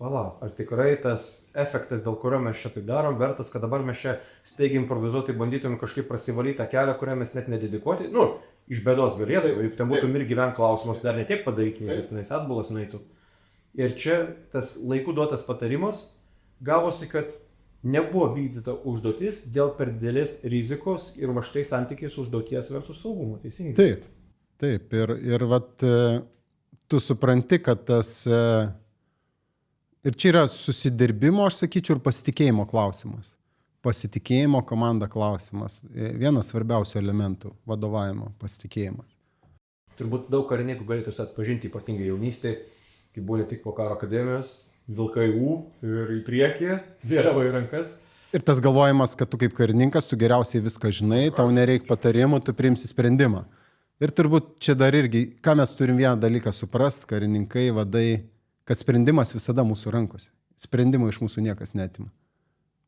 palauk, ar tikrai tas efektas, dėl kurio mes čia taip darom, vertas, kad dabar mes čia staigiai improvizuoti, bandytum kažkaip prasivalyti tą kelią, kurią mes net nededikuoti, iš bėdos galėtų, juk ten būtų ir gyvent klausimus, dar ne tiek padarykime, kad tenais atbulas nueitų. Ir čia tas laiku duotas patarimas gavosi, kad nebuvo vykdyta užduotis dėl per didelės rizikos ir va štai santykiai su užduoties versus saugumo, teisingai? Taip. Ir vat tu supranti, kad tas ir čia yra susidirbimo, aš sakyčiau, ir pasitikėjimo klausimas. Pasitikėjimo komanda klausimas. Vienas svarbiausių elementų vadovavimo pasitikėjimas. Turbūt daug karininkų galėtų atpažinti, ypatingai jaunystėje, kai buvo ne tik po karo akademijos, vilkai ir į priekį, vėliavą į rankas. Ir tas galvojimas, kad tu kaip karininkas, tu geriausiai viską žinai, tau nereik patarimų, tu priimsi sprendimą. Ir turbūt čia dar irgi, ką mes turim vieną dalyką suprast, karininkai, vadai, kad sprendimas visada mūsų rankose. Sprendimą iš mūsų niekas neatima.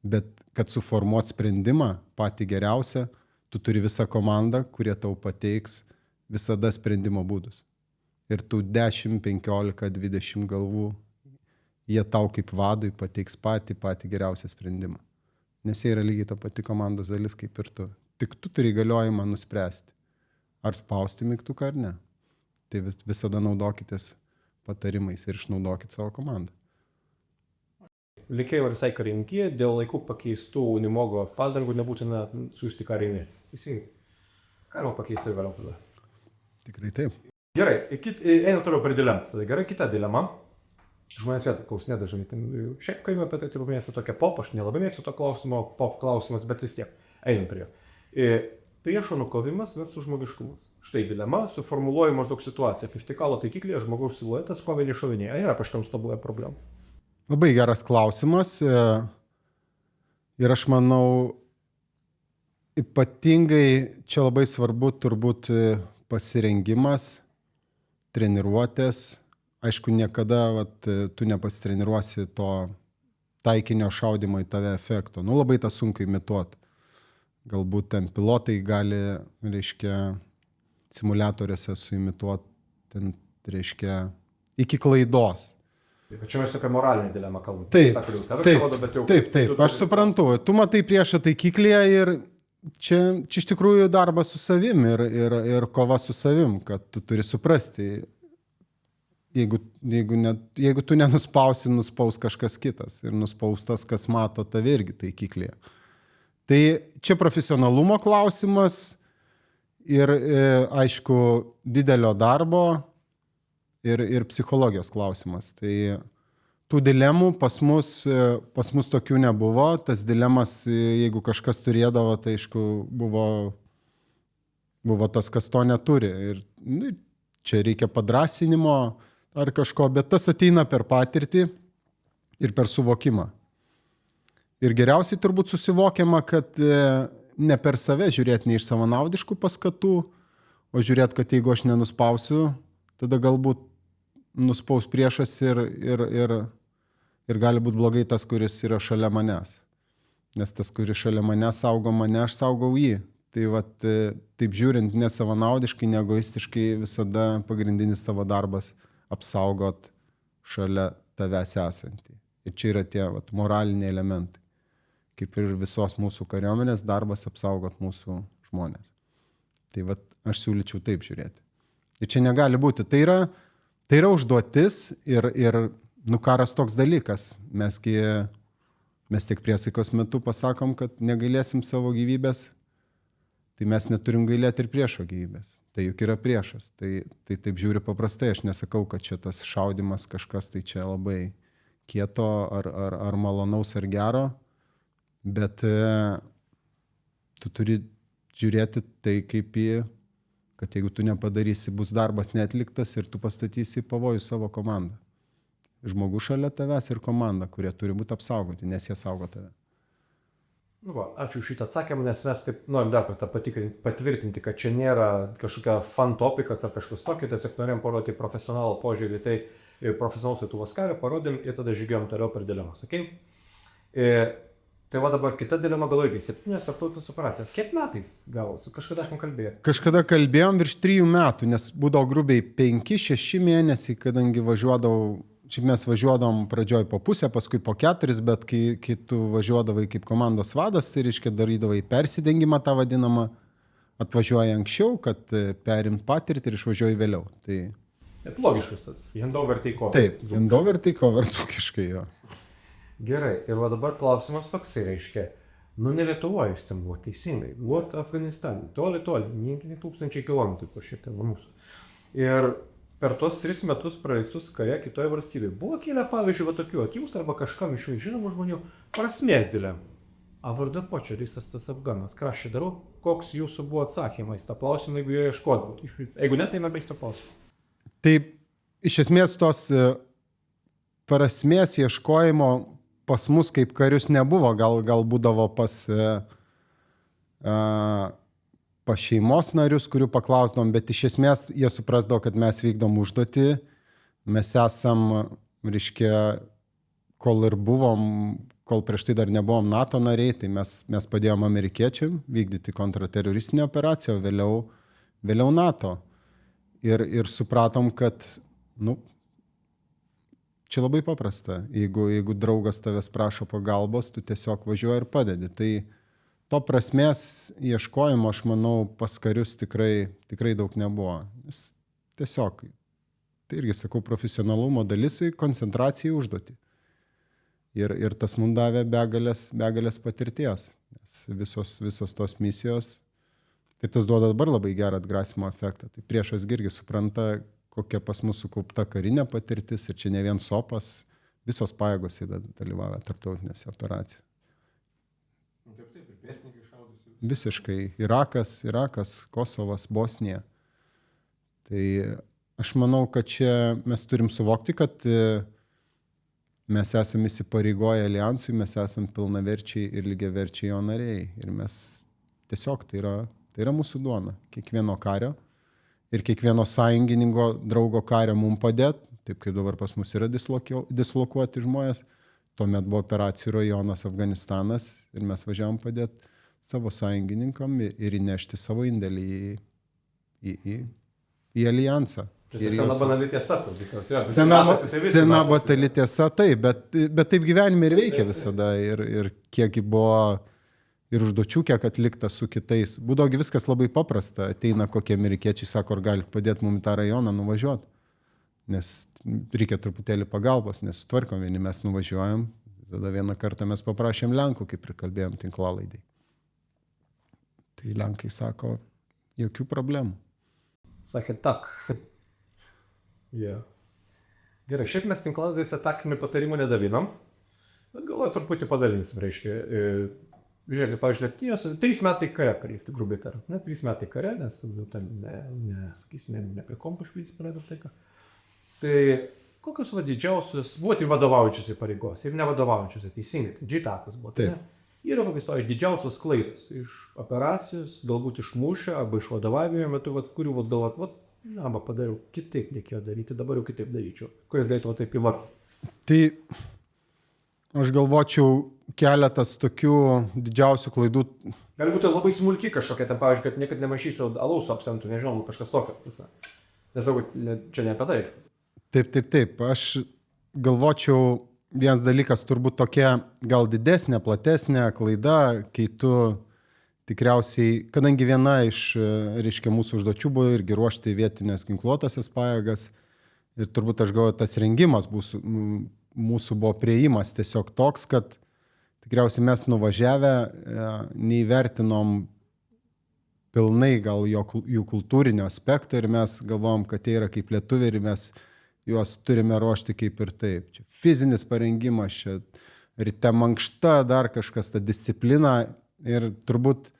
Bet kad suformuot sprendimą patį geriausią, tu turi visą komandą, kurie tau pateiks visada sprendimo būdus. Ir tų 10, 15, 20 galvų, jie tau kaip vadui pateiks patį geriausią sprendimą. Nes jie yra lygiai ta pati komandos dalis kaip ir tu. Tik tu turi įgaliojimą nuspręsti, ar spausti mygtuką ar ne. Tai visada naudokitės patarimais ir išnaudokit savo komandą. Likėjo visai karininkiją, dėl laikų pakeistų unimogo padangų nebūtina siųsti karinį. Teisingai. Galima pakeisti vėliau tada. Tikrai taip. Gerai, einam toliau prie dilemas. Gerai, kita dilema. Žmonės vėl klausinė dažnai. Šiaip kalbėjome apie tai, turbūt mėgstu tokią pop, aš nelabai mėgstu to klausimo, pop klausimas, bet vis tiek. Einam prie jo. Priešo nukovimas versus žmogiškumas. Štai dilema, suformuluoju maždaug situaciją. Piftikalo taikiklyje žmogaus siluetas kovinį šovinėje. Ar yra kažkams tobulai problemų? Labai geras klausimas. Ir aš manau, ypatingai čia labai svarbu turbūt pasirengimas, treniruotės. Aišku, niekada tu nepasitreniruosi to taikinio šaudimo į tave efekto. Labai tą sunku imituoti. Galbūt ten pilotai gali, reiškia, simuliatoriuose suimituoti, ten, reiškia, iki klaidos. Čia mes apie moralinę dilemą kalbame. Taip, aš suprantu. Tu matai priešą taikiklyje ir čia iš tikrųjų darbas su savim ir kova su savim, kad tu turi suprasti. Jeigu tu nenuspausi, nuspaus kažkas kitas ir nuspaus tas, kas mato tave irgi taikiklyje. Tai čia profesionalumo klausimas ir, aišku, didelio darbo ir psichologijos klausimas. Tai tų dilemų pas mus tokių nebuvo. Tas dilemas, jeigu kažkas turėdavo, tai aišku, buvo tas, kas to neturi. Ir čia reikia padrasinimo ar kažko, bet tas ateina per patirtį ir per suvokimą. Ir geriausiai turbūt susivokiama, kad ne per save žiūrėti, ne iš savanaudiškų paskatų, o žiūrėti, kad jeigu aš nenuspausiu, tada galbūt nuspaus priešas ir gali būti blogai tas, kuris yra šalia manęs. Nes tas, kuris šalia manęs saugo mane, aš saugau jį. Tai vat, taip žiūrint, nesavanaudiškai, neegoistiškai, visada pagrindinis tavo darbas apsaugot šalia tavęs esantį. Ir čia yra tie vat, moraliniai elementai. Kaip ir visos mūsų kariuomenės darbas apsaugot mūsų žmonės. Tai vat, aš siūlyčiau taip žiūrėti. Ir čia negali būti. Tai yra užduotis ir karas toks dalykas. Mes tiek priesaikos metu pasakom, kad negailėsim savo gyvybės, tai mes neturim gailėti ir priešo gyvybės. Tai juk yra priešas. Tai taip žiūri paprastai. Aš nesakau, kad čia tas šaudimas kažkas tai čia labai kieto ar malonaus ar gero, bet tu turi žiūrėti tai kaip kad jeigu tu nepadarysi, bus darbas neatliktas ir tu pastatysi pavojų savo komandą. Žmogus šalia tavęs ir komanda, kurie turi būti apsaugoti, nes jie saugo tave. Ačiū šitą atsakymą, nes mes taip norim dar kartą patvirtinti, kad čia nėra kažkokia fun topikas ar kažkas tokio, tiesiog norėjom parodyti profesionalų požiūrį, tai profesionalus Lietuvos karą parodėm ir tada žygiuojam toliau per dilemas. Okay? Tai va dabar kita dilema gal irgi 7 tarptautinės operacijos. Kiek metais gavosi? Kažkada esam kalbėję. Kažkada kalbėjom virš 3 metų, nes būdavo grubiai 5-6 mėnesiai, kadangi važiuodavau, šiaip mes važiuodavom pradžioj po pusę, paskui po 4, bet kai tu važiuodavai kaip komandos vadas, tai reiškia darydavai persidengimą tą vadinamą, atvažiuoji anksčiau, kad perimt patirtį ir išvažiuoji vėliau. Tai... Bet logiškas tas. Handover takeover. Taip, handover takeover dzūkiškai jo. Gerai, ir va dabar klausimas toksai reiškia, ne Lietuvoje jūs ten buvo teisingai, buvo Afganistane, toli, nie tūkstančiai kilometrų po šitą mūsų. Ir per tos 3 metus praeistus kare kitoje valstybėje buvo kilę, pavyzdžiui, va tokių jūs arba kažkam iš jų žinomų žmonių prasmės dilema. A varda po čia visas tas Afganas, ką aš čia darau, koks jūsų buvo atsakymas, tą klausimą, jeigu jo ieškot būtų. Jeigu ne, tai nebeig to klausimą. Tai iš esmės tos prasmės ieškojimo pas mus kaip karius nebuvo, gal būdavo pas šeimos narius, kurių paklausdom, bet iš esmės jie suprasdavo, kad mes vykdom užduotį, mes esam, reiškia, kol ir buvom, kol prieš tai dar nebuvom NATO nariai, tai mes padėjom amerikiečiam vykdyti kontrateroristinę operaciją, vėliau NATO. Ir supratom, kad, čia labai paprasta. Jeigu draugas tavęs prašo pagalbos, tu tiesiog važiuoji ir padedi. Tai to prasmės ieškojimo, aš manau, pas karius tikrai daug nebuvo. Nes tiesiog, tai irgi sakau, profesionalumo dalis, koncentracija į užduotį. Ir tas mums davė begalės patirties. Nes visos tos misijos, tai tas duoda dabar labai gerą atgrasimo efektą. Tai priešas irgi supranta, kokia pas mūsų sukaupta karinė patirtis ir čia ne vien SOPas, visos pajėgos dalyvauja tarptautinėse operacijose. Taip, ir pėstininkai šaudosi. Visiškai. Irakas, Kosovas, Bosnija. Tai aš manau, kad čia mes turim suvokti, kad mes esame įsipareigoję alijansui, mes esame pilnaverčiai ir lygiaverčiai jo nariai. Ir mes tiesiog tai yra mūsų duona, kiekvieno kario. Ir kiekvieno sąjungininko, draugo kario mums padėt, taip kaip dabar pas mus yra dislokuoti žmonės. Tuomet buvo operacijų rajonas Afganistanas ir mes važiavom padėt savo sąjungininkam ir įnešti savo indėlį į alijansą. Tai sena banali tiesa. Sena banali tiesa, taip, bet taip gyvenime ir veikia visada. Ir kiek buvo... Ir užduočių, kiek atlikta su kitais. Būdavo viskas labai paprasta. Ateina kokie amerikiečiai, sako, ar galit padėti mums tą rajoną nuvažiuoti. Nes reikia truputėlį pagalbos, nes sutvarkom vieni, mes nuvažiuojam. Tada vieną kartą mes paprašėm Lenkų, kaip ir kalbėjom tinklalaidai. Tai Lenkai sako, jokių problemų. Sakė, tak. Yeah. Gerai, šiaip mes tinklalaidais atakinių patarimų nedavinom. Bet galvoju, truputį padalinsim, reiškia. Žiūrėk, pavyzdžiui, 3 metai kare, tai grubiai kare. 3 metai kare, nes ten, sakysiu, ne prie kompų švydys paleidom taiką. Tai kokios didžiausios, buvo ir vadovaujančiose pareigose, ir nevadovaujančiose, teisingai, džitakas buvo. Taip. Yra kokios didžiausios klaidos iš operacijos, galbūt iš mūšio arba iš vadovavimo metu, kurių vadovauti, padariau kitaip reikėjo daryti, dabar jau kitaip daryčiau. Kuris galėtų taip įvardinti? Tai aš galvočiau keletas tokių didžiausių klaidų. Gali būti labai smulki kažkokia, ten, pavyzdžiui, kad niekad nemašysiu alaus su absentu, nežinau, kažkas tokio. Nesakau, čia ne apie tai. Taip. Aš galvočiau, vienas dalykas turbūt tokia gal didesnė, platesnė klaida, kai tu tikriausiai, kadangi viena iš, reiškia, mūsų užduočių buvo irgi ruošti vietinės ginkluotasias pajėgas, ir turbūt aš galvoju, tas rengimas mūsų buvo priėjimas tiesiog toks, kad tikriausiai mes nuvažiavę neįvertinom pilnai gal jų kultūrinio aspekto ir mes galvom, kad tai yra kaip lietuviai ir mes juos turime ruošti kaip ir taip. Čia fizinis parengimas, čia ryte mankšta, dar kažkas, ta disciplina ir turbūt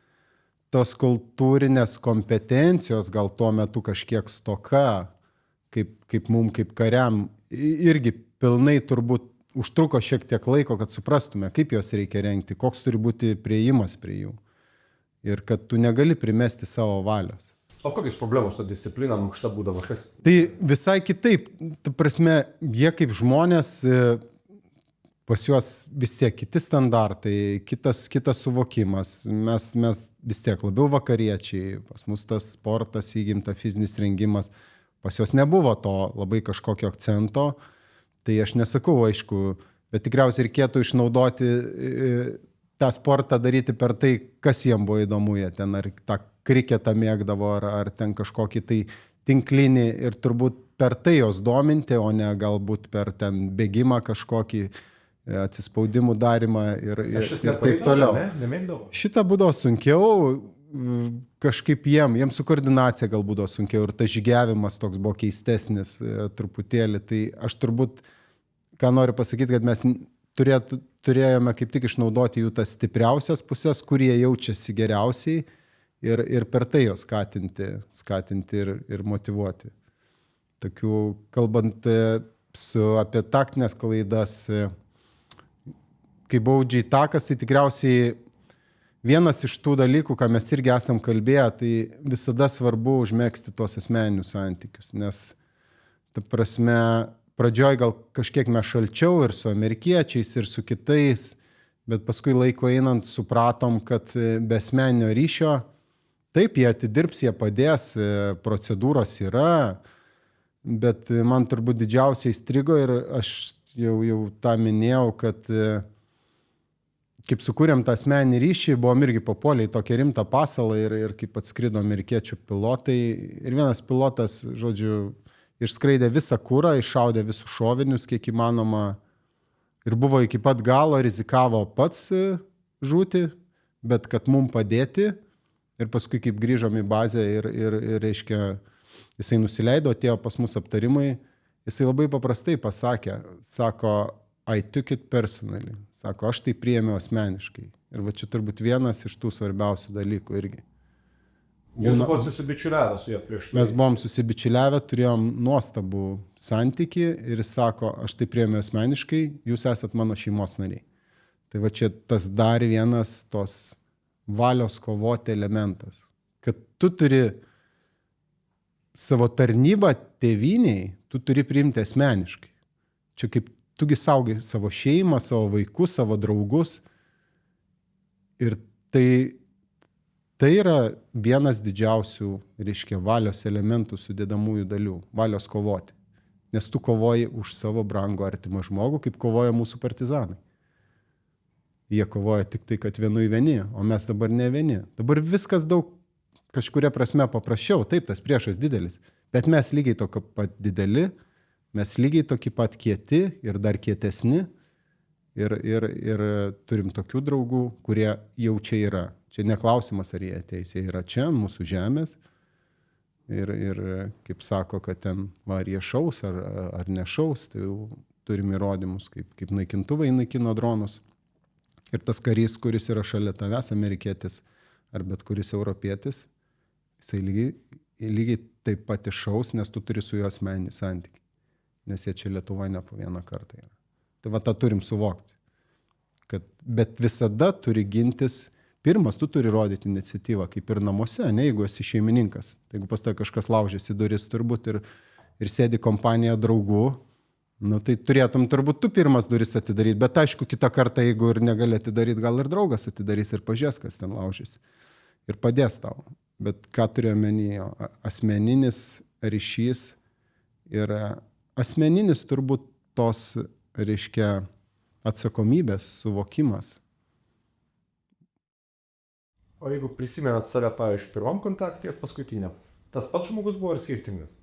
tos kultūrinės kompetencijos gal tuo metu kažkiek stoka, kaip mum, kaip kariam, irgi pilnai turbūt užtruko šiek tiek laiko, kad suprastume, kaip juos reikia rengti, koks turi būti priėjimas prie jų. Ir kad tu negali primesti savo valios. O kokios problemos su disciplina mankšta būdavo? Tai visai kitaip, ta prasme, jie kaip žmonės, pas juos vis tiek kiti standartai, kitas suvokimas, mes vis tiek labiau vakariečiai, pas mus tas sportas įgimta, fizinis rengimas, pas juos nebuvo to labai kažkokio akcento, tai aš nesakau, aišku, bet tikriausiai reikėtų išnaudoti tą sportą daryti per tai, kas jiem buvo įdomu, jie ten ar tą kriketą mėgdavo, ar ten kažkokį tai tinklinį ir turbūt per tai jos dominti, o ne galbūt per ten bėgimą kažkokį atsispaudimų darimą ir taip toliau. Šitą būdavo sunkiau, kažkaip jiem su koordinacija gal būdavo sunkiau ir tas žygiavimas toks buvo keistesnis truputėlį. Tai aš turbūt, ką noriu pasakyti, kad mes turėjome kaip tik išnaudoti jų tas stipriausias pusės, kurie jaučiasi geriausiai ir per tai jos skatinti ir motyvuoti. Tokių, kalbant apie taktinės klaidas, kai buvau džitakas, tai tikriausiai vienas iš tų dalykų, ką mes irgi esam kalbėję, tai visada svarbu užmegzti tuos asmeninius santykius, nes, ta prasme, pradžioj gal kažkiek mes šalčiau ir su amerikiečiais, ir su kitais, bet paskui laiko einant supratom, kad be asmeninio ryšio, taip, jie atidirbs, jie padės, procedūros yra, bet man turbūt didžiausiai įstrigo ir aš jau tą minėjau, kad kaip sukūrėm tą asmeninį ryšį, buvom irgi papuolę į tokią rimtą pasalą ir kaip atskrido amerikiečių pilotai. Ir vienas pilotas, žodžiu, išskraidė visą kurą, iššaudė visus šovinius, kiek įmanoma. Ir buvo iki pat galo, rizikavo pats žūti, bet kad mum padėti. Ir paskui kaip grįžom į bazę ir reiškia, jisai nusileido, atėjo pas mus aptarimai. Jisai labai paprastai pasakė, sako, I took it personally. Sako, aš tai priėmiau asmeniškai. Ir va čia turbūt vienas iš tų svarbiausių dalykų irgi. Jūs buvote susibičiuliavę su juo prieš tai? Mes buvom susibičiuliavę, turėjom nuostabų santykį ir jis sako, aš tai priėmiau asmeniškai, jūs esat mano šeimos nariai. Tai va čia tas dar vienas tos valios kovoti elementas. Kad tu turi savo tarnybą tėvyniai, tu turi priimti asmeniškai. Čia kaip tugi saugai savo šeimą, savo vaikus, savo draugus. Ir tai yra vienas didžiausių, reiškia, valios elementų sudėdamųjų dalių. Valios kovoti. Nes tu kovoji už savo brangų artimą žmogų, kaip kovoja mūsų partizanai. Jie kovoja tik tai, kad vieni, o mes dabar ne vieni. Dabar viskas daug kažkuria prasme paprasčiau. Taip, tas priešas didelis. Bet mes lygiai tokio pat dideli, mes lygiai tokį pat kieti ir dar kietesni ir turim tokių draugų, kurie jau čia yra. Čia neklausimas, ar jie ateis, jie yra čia, mūsų žemės ir kaip sako, kad ten ar jie šaus, ar nešaus, tai jau turim įrodymus, kaip naikintuvai naikino dronus. Ir tas karys, kuris yra šalia tavęs, amerikietis ar bet kuris europietis, jisai lygiai taip pat iššaus, nes tu turi su juo asmeninį santykį. nes jie čia Lietuvoje ne po vieną kartą yra. Tai va tą turim suvokti. Bet visada turi gintis, pirmas, tu turi rodyti iniciatyvą, kaip ir namuose, ne, jeigu esi šeimininkas. Tai jeigu pas tave kažkas laužėsi duris turbūt ir sėdi kompanija draugų, nu, tai turėtum turbūt tu pirmas duris atidaryti, bet aišku, kitą kartą, jeigu ir negali atidaryti, gal ir draugas atidarys ir pažiūrės, kas ten laužėsi ir padės tau. Bet ką turiu omenyje, asmeninis ryšys ir asmeninis turbūt tos, reiškia, atsakomybės suvokimas. O jeigu prisimenat save, pavyzdžiui, pirmam kontaktui ir paskutiniam, tas pats žmogus buvo ar skirtingas?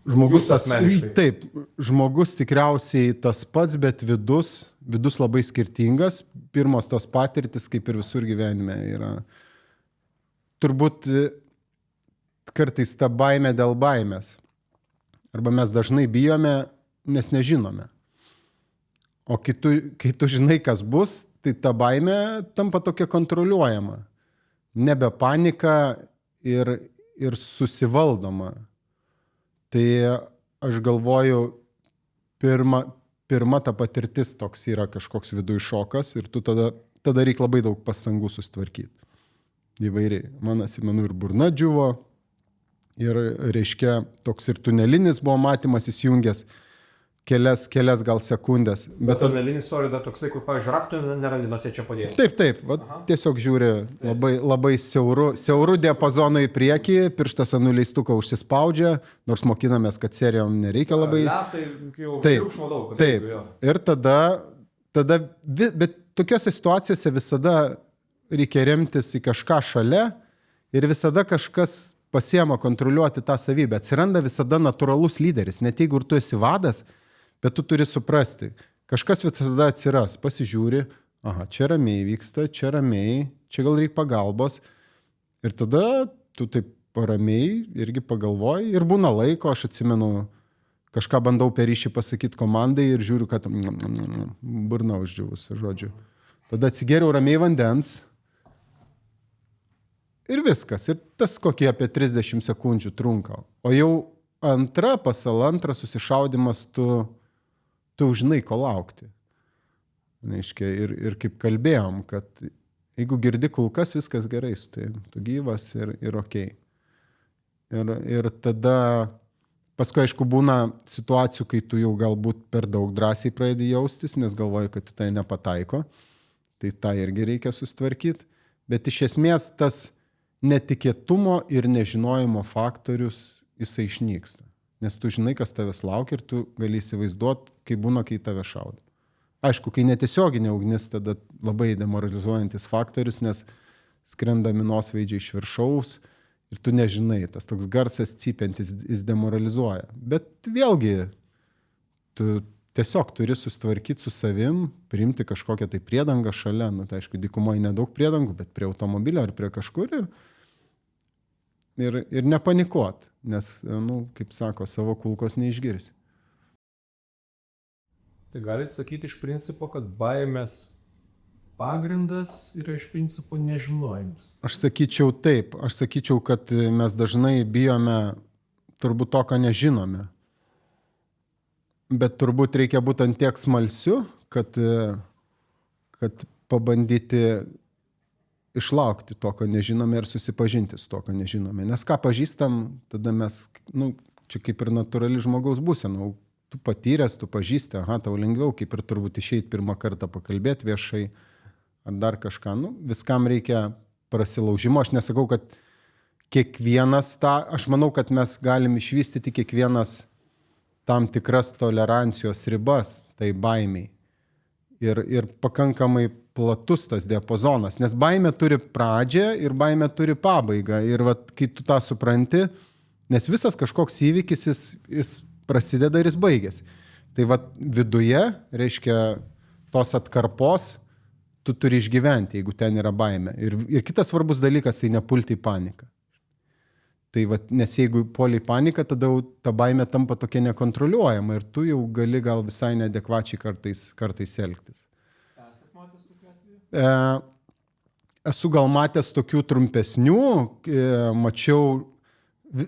Žmogus Jūs asmeniškai. taip, žmogus tikriausiai tas pats, bet vidus labai skirtingas. Pirmos tos patirtis, kaip ir visur gyvenime, yra turbūt kartais ta baimė dėl baimės. Arba mes dažnai bijome, nes nežinome. O kai tu žinai, kas bus, tai ta baimė tampa tokia kontroliuojama. Nebe panika ir susivaldoma. Tai aš galvoju, pirma ta patirtis toks yra kažkoks viduj šokas ir tu tada reikia labai daug pastangų susitvarkyti. Įvairiai. Man atsimenu ir burna džiuvo ir reiškia toks ir tunelinis buvo matymas įsijungęs kelias gal sekundės. Bet tunelinis sori dar toksai, kur, pavyzdžiui, raktų nerandimas jie čia padėjo. Taip, tiesiog žiūri labai siauru diapazonu į priekį, pirštas ant nuleistuko užsispaudžia, nors mokinamės, kad serijom nereikia labai. Lesai, jau triukšmo daug. Taip. Ir tada, bet tokiose situacijose visada reikia remtis į kažką šalia ir visada kažkas pasiema kontroliuoti tą savybę. Atsiranda visada natūralus lyderis, net jeigu ir tu esi vadas, bet tu turi suprasti, kažkas visada atsiras, pasižiūri, aha, čia ramiai vyksta, čia ramiai, čia gal reikia pagalbos. Ir tada tu taip ramiai irgi pagalvoji ir būna laiko, aš atsimenu, kažką bandau per ryšį pasakyti komandai ir žiūriu, kad burna uždžiūvus, žodžiu. Tada atsigėriau ramiai vandens ir viskas. Ir tas kokie apie 30 sekundžių trunka. O jau antra susišaudimas tu žinai, ko laukti. Neiškia, ir kaip kalbėjom, kad jeigu girdi kulkas, viskas gerai su tai, tu gyvas ir okei. Ir tada, paskui aišku būna situacijų, kai tu jau galbūt per daug drąsiai pradedi jaustis, nes galvoji, kad tai nepataiko. Tai tą irgi reikia sustvarkyti. Bet iš esmės tas netikėtumo ir nežinojimo faktorius, jisai išnyksta. Nes tu žinai, kas tavęs laukia ir tu gali įsivaizduoti, kaip būna, kai tave šaudo. Aišku, kai netiesioginė ugnis, tada labai demoralizuojantis faktorius, nes skrenda minosvaidžiai iš viršaus ir tu nežinai, tas toks garsas cypiantis, jis demoralizuoja. Bet vėlgi, tu tiesiog turi susitvarkyti su savim, priimti kažkokią tai priedangą šalia. Nu, tai aišku, dykumoje nedaug priedangų, bet prie automobilio ar prie kažkur ir nepanikuot, nes, kaip sako, savo kulkos neišgirsi. Tai galite sakyti iš principo, kad baimės pagrindas yra iš principo nežinojimas. Aš sakyčiau taip, kad mes dažnai bijome turbūt to, ką nežinome. Bet turbūt reikia būti ant tiek smalsiu, kad pabandyti išlaukti to, ko nežinome ir susipažinti su to, ko nežinome. Nes ką pažįstam, tada mes, čia kaip ir natūrali žmogaus būsena. Tu patyręs, tu pažįsti, tau lengviau, kaip ir turbūt išeiti pirmą kartą pakalbėti viešai ar dar kažką. Viskam reikia prasilaužimo. Aš nesakau, kad kiekvienas aš manau, kad mes galim išvystyti kiekvienas tam tikras tolerancijos ribas, tai baimiai. Ir pakankamai platus tas diapazonas, nes baimė turi pradžią ir baimė turi pabaigą. Ir kai tu tą supranti, nes visas kažkoks įvykis, jis prasideda ir jis baigėsi. Tai viduje, reiškia, tos atkarpos tu turi išgyventi, jeigu ten yra baimė. Ir kitas svarbus dalykas, tai nepulti į paniką. Tai nes jeigu puoli į paniką, tada ta baimė tampa tokia nekontroliuojama ir tu jau gali gal visai neadekvačiai kartais elgtis. Esat matęs tokių atvejų? Esu gal matęs tokių trumpesnių, mačiau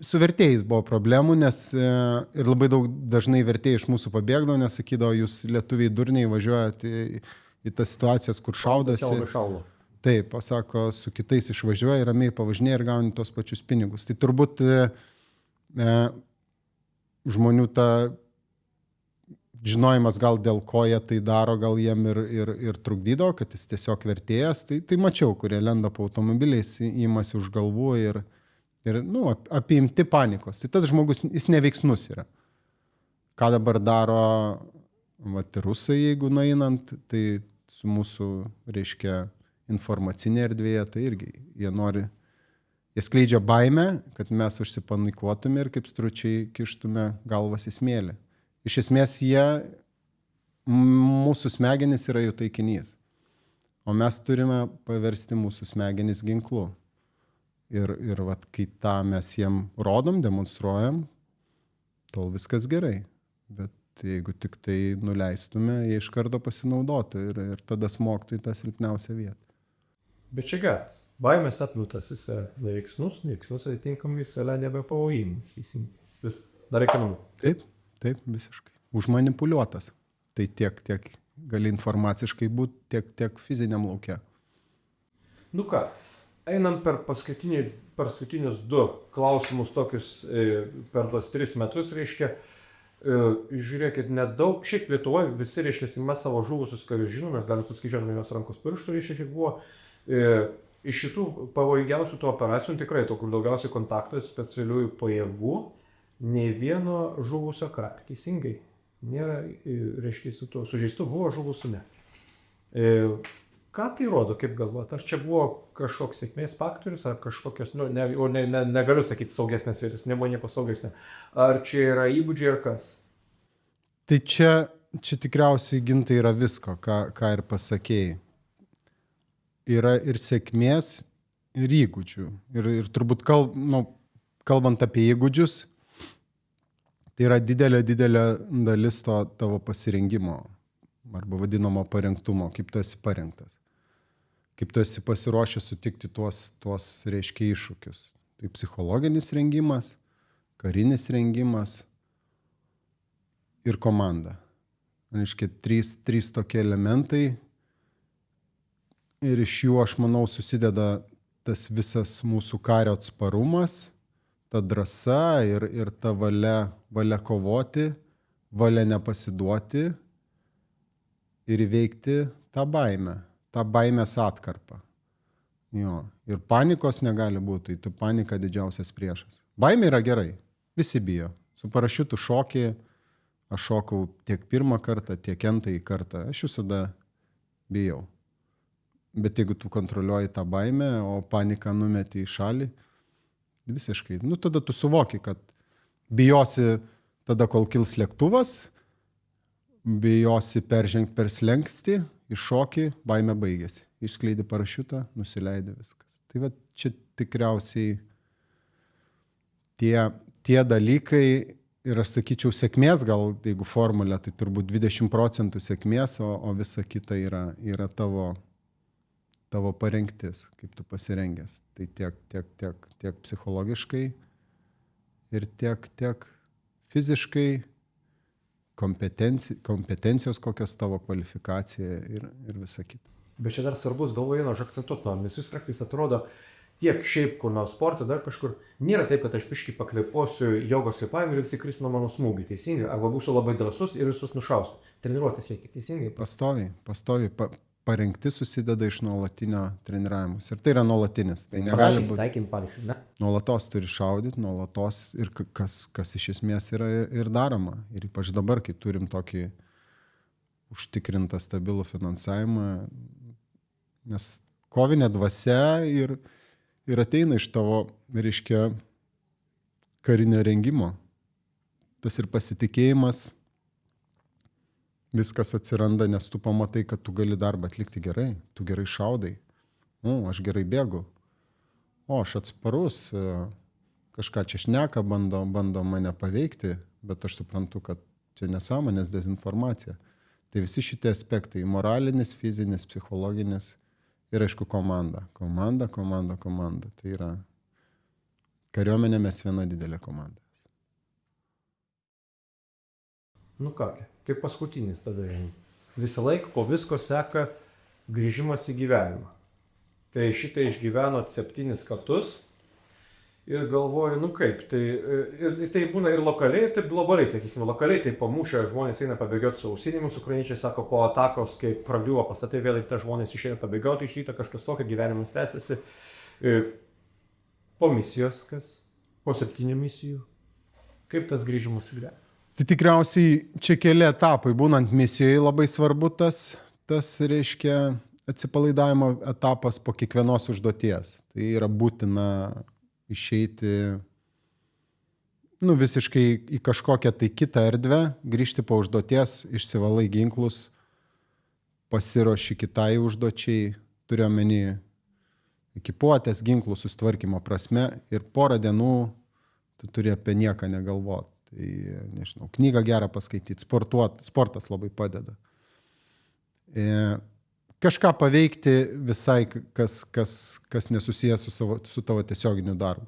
Su vertėjais buvo problemų, nes ir labai dažnai vertėjai iš mūsų pabėgdavo, nes sakydavo, jūs lietuviai durniai važiuojate į tas situacijas, kur šaudosi. Šaudo. Taip, pasako, su kitais išvažiuoja, ramiai pavažinėja ir gauni tos pačius pinigus. Tai turbūt žmonių ta žinojimas gal dėl ko jie tai daro, gal jiem ir trukdydavo, kad jis tiesiog vertėjas. Tai mačiau, kurie lenda po automobiliais, įmasi už galvų ir apimti panikos. Tai tas žmogus, jis neveiksnus yra. Ką dabar daro rusai, jeigu nueinant, tai su mūsų, reiškia, informacinė erdvėje, tai irgi jie skleidžia baimę, kad mes užsipanikuotume ir kaip stručiai kištume galvas į smėlį. Iš esmės mūsų smegenys yra jų taikinys, o mes turime paversti mūsų smegenys ginklu. Ir vat, kai tą mes jiem rodom, demonstruojam, tol viskas gerai. Bet jeigu tik tai nuleistume, jie iš karto pasinaudotų ir tada smogtų į tą silpniausią vietą. Bet čia geras. Baimės atlutas, jis yra neveiksnus atitinkamai jis yra nebepavojingas. Vis dar reikia namų. Taip, visiškai. Užmanipuliuotas. Tai tiek gali informaciškai būti, tiek fiziniam lauke. Nu ką, einam per paskutinius 2 klausimus tokius per tos 3 metus, reiškia, žiūrėkit, nedaug, šiaip Lietuvoje visi, reiškia, mes savo žuvusius karius žinom, mes galim suskaičiuoti vienos rankos pirštų, reiškia, kiek buvo. Iš šitų pavojingiausių tų operacijų, tikrai to, kur daugiausiai kontaktų specialiųjų pajėgų, nei vieno žuvusio karo, teisingai. Nėra, reiškia, su to sužeistu buvo, žuvusiu ne. Ką tai rodo, kaip galvojat? Ar čia buvo kažkoks sėkmės faktorius, ar kažkokios, negaliu sakyti saugesnės vietos, nebuvo nieko saugesnė. Ar čia yra įgūdžiai ar kas? Tai čia tikriausiai, Gintai, yra visko, ką ir pasakėjai. Yra ir sėkmės, ir įgūdžių. Ir turbūt kalbant apie įgūdžius, tai yra didelė dalis to tavo pasirengimo arba vadinamo parengtumo, kaip tu esi parengtas. Kaip tu esi pasiruošęs sutikti tuos reiškia iššūkius. Tai psichologinis rengimas, karinis rengimas ir komanda. Reiškia, 3 tokie elementai ir iš jų, aš manau, susideda tas visas mūsų kario atsparumas, ta drąsa ir ta valia kovoti, valia nepasiduoti ir įveikti tą baimės atkarpą. Jo. Ir panikos negali būti, tai tu panika didžiausias priešas. Baimė yra gerai, visi bijo. Su parašiutu šokį, aš šokau tiek 1 kartą, tiek 2 kartą, aš visada bijau. Bet jeigu tu kontroliuoji tą baimę, o paniką numeti į šalį, visiškai, tada tu suvoki, kad bijosi tada, kol kils lėktuvas, bijosi peržengti per slenkstį, iššokį, baimė baigėsi. Išskleidi parašiutą, nusileidi viskas. Tai va čia tikriausiai tie dalykai ir aš sakyčiau sėkmės, gal jeigu formulė, tai turbūt 20% sėkmės, o visa kita yra tavo parengtis, kaip tu pasirengęs. Tai tiek psichologiškai ir tiek fiziškai, kompetencijos, kokios tavo kvalifikacija ir visa kita. Bet čia dar svarbus galvoje, aš akcentuot noriu, nes vis kartais atrodo, tiek šiaip kur nors sporte, dar kažkur, nėra taip, kad aš biškį pakvėpuosiu jogos kvėpavimą ir visi kris nuo mano smūgių, teisingai, arba būsiu labai drąsus ir visus nušausiu. Treniruotės reikia, teisingai? Pastoviai. Parengti susideda iš nuolatinio treniravimus. Ir tai yra nuolatinis. Tai negali būti. Taikim pavyzdžiui, ne? Nuolatos turi šaudyti, nuolatos ir kas iš esmės yra ir daroma. Ir ypač dabar, kai turim tokį užtikrintą stabilų finansavimą, nes kovinė dvasia ir ateina iš tavo, reiškia, karinio rengimo. Tas ir pasitikėjimas, viskas atsiranda, nes tu pamatai, kad tu gali darbą atlikti gerai, tu gerai šaudai, aš gerai bėgu, aš atsparus, kažką čia šneka, bando mane paveikti, bet aš suprantu, kad čia nesąmonės, dezinformacija. Tai visi šitie aspektai, moralinis, fizinis, psichologinis ir aišku komanda. Tai Kariuomenė mes viena didelė komanda. Nu kągi, tai paskutinis tada. Visą laiką po visko seka grįžimas į gyvenimą. Tai šitą išgyvenot 7 kartus ir galvoju, nu kaip, tai būna ir lokaliai, ir taip globaliai, sakysime, lokaliai, tai po mūšio žmonės eina pabėgioti su ausinėmis, ukrainiečiai sako, po atakos, kai praliuvo pastatai, vėl ta žmonės išeina pabėgioti iš ryto, kažkas tokio, gyvenimas tęsiasi. Po misijos, po 7 misijų, kaip tas grįžimas į gyvenimą? Tai tikriausiai čia keli etapai, būnant misijoje labai svarbu tas reiškia atsipalaidavimo etapas po kiekvienos užduoties. Tai yra būtina išeiti visiškai į kažkokią tai kitą erdvę, grįžti po užduoties, išsivalai ginklus, pasiruoši kitai užduočiai, turiu omeny ekipuotės, ginklų sustvarkymo prasme ir porą dienų tu turi apie nieką negalvoti. Tai, nežinau, knygą gerą paskaityti, sportas labai padeda. Kažką paveikti visai, kas nesusijęs su tavo tiesioginiu darbu.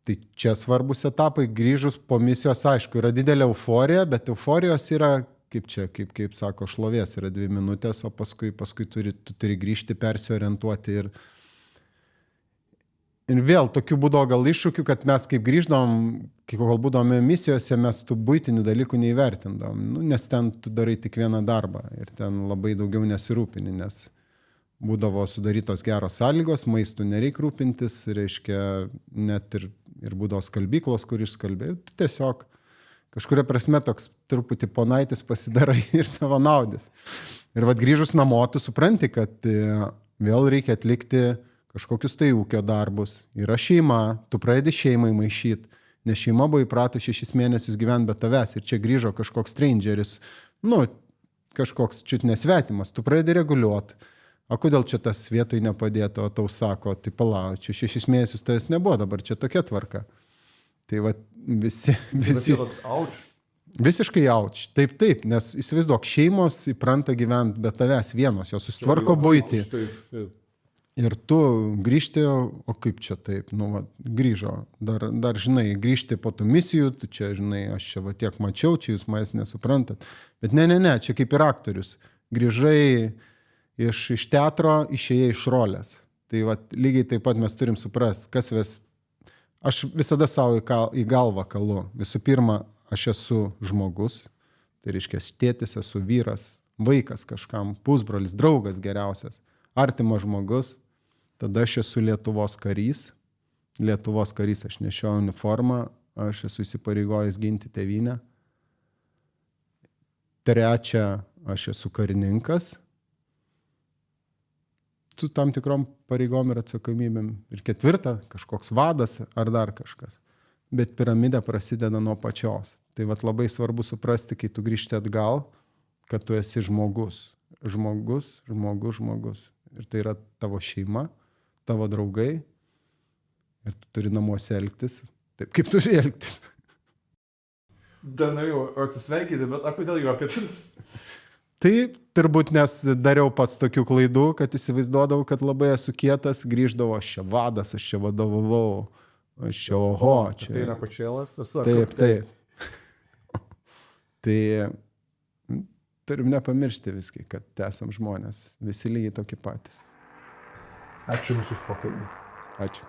Tai čia svarbus etapai, grįžus po misijos, aišku, yra didelė euforija, bet euforijos yra, kaip sako, šlovės yra 2 minutės, o paskui tu turi grįžti, persiorientuoti ir vėl tokiu būdu gal iššūkiu, kad mes kaip grįždom, kol būdome misijose, mes tų buitinių dalykų neįvertindom, nes ten tu darai tik vieną darbą ir ten labai daugiau nesirūpini, nes būdavo sudarytos geros sąlygos, maistų nereik rūpintis, reiškia, net ir būdavo skalbyklos, kur išskalbė, ir tu tiesiog kažkuria prasme toks truputį ponaitis pasidarai ir savanaudis. Ir vat grįžus namo, tu supranti, kad vėl reikia atlikti kažkokius tai ūkio darbus, yra šeima, tu pradedi šeimai maišyti, nes šeima buvo įprato 6 mėnesius gyventi be tavęs ir čia grįžo kažkoks strangeris, kažkoks čiut nesvetimas, tu pradedi reguliuoti, o kodėl čia tas vietoj nepadėto, o tau sako, tai palauk, čia 6 mėnesius tavęs nebuvo, dabar čia tokia tvarka. Tai va visi visiškai auč, taip, nes įsivaizduok, šeimos įpranta gyventi be tavęs vienos, jos susitvarko buitį. Ir tu grįžti, o kaip čia taip, grįžo, dar žinai, grįžti po tų misijų, tu čia, žinai, aš čia tiek mačiau, čia jūs manęs nesuprantat. Bet ne, čia kaip ir aktorius. Grįžai iš teatro, išėjai iš rolės. Tai lygiai taip pat mes turim suprasti, aš visada savo į galvą kalu. Visų pirma, aš esu žmogus, tai reiškia, tėtis, esu vyras, vaikas kažkam, pusbrolis, draugas geriausias, artimas žmogus. Tada aš esu Lietuvos karys, aš nešioju uniformą, aš esu įsipareigojęs ginti tėvynę. 3, aš esu karininkas, su tam tikrom pareigom ir atsakomybėm. Ir 4, kažkoks vadas ar dar kažkas. Bet piramidė prasideda nuo pačios. Tai labai svarbu suprasti, kai tu grįžti atgal, kad tu esi žmogus. Žmogus. Ir tai yra tavo šeima, tavo draugai ir tu turi namuose elgtis taip, kaip turi elgtis. Dar norėjau atsisveikinti, bet kodėl jau apie tai? Tai turbūt nes dariau pats tokių klaidų, kad įsivaizduodavau, kad labai esu kietas, grįždavau, aš čia vadas, aš čia vadovavau, aš čia oho. Čia... Tai yra pačėlas? Taip. Tai turim nepamiršti viskai, kad esam žmonės, visi lygiai tokie patys. Ačiū Jums už pokalbį. Ačiū.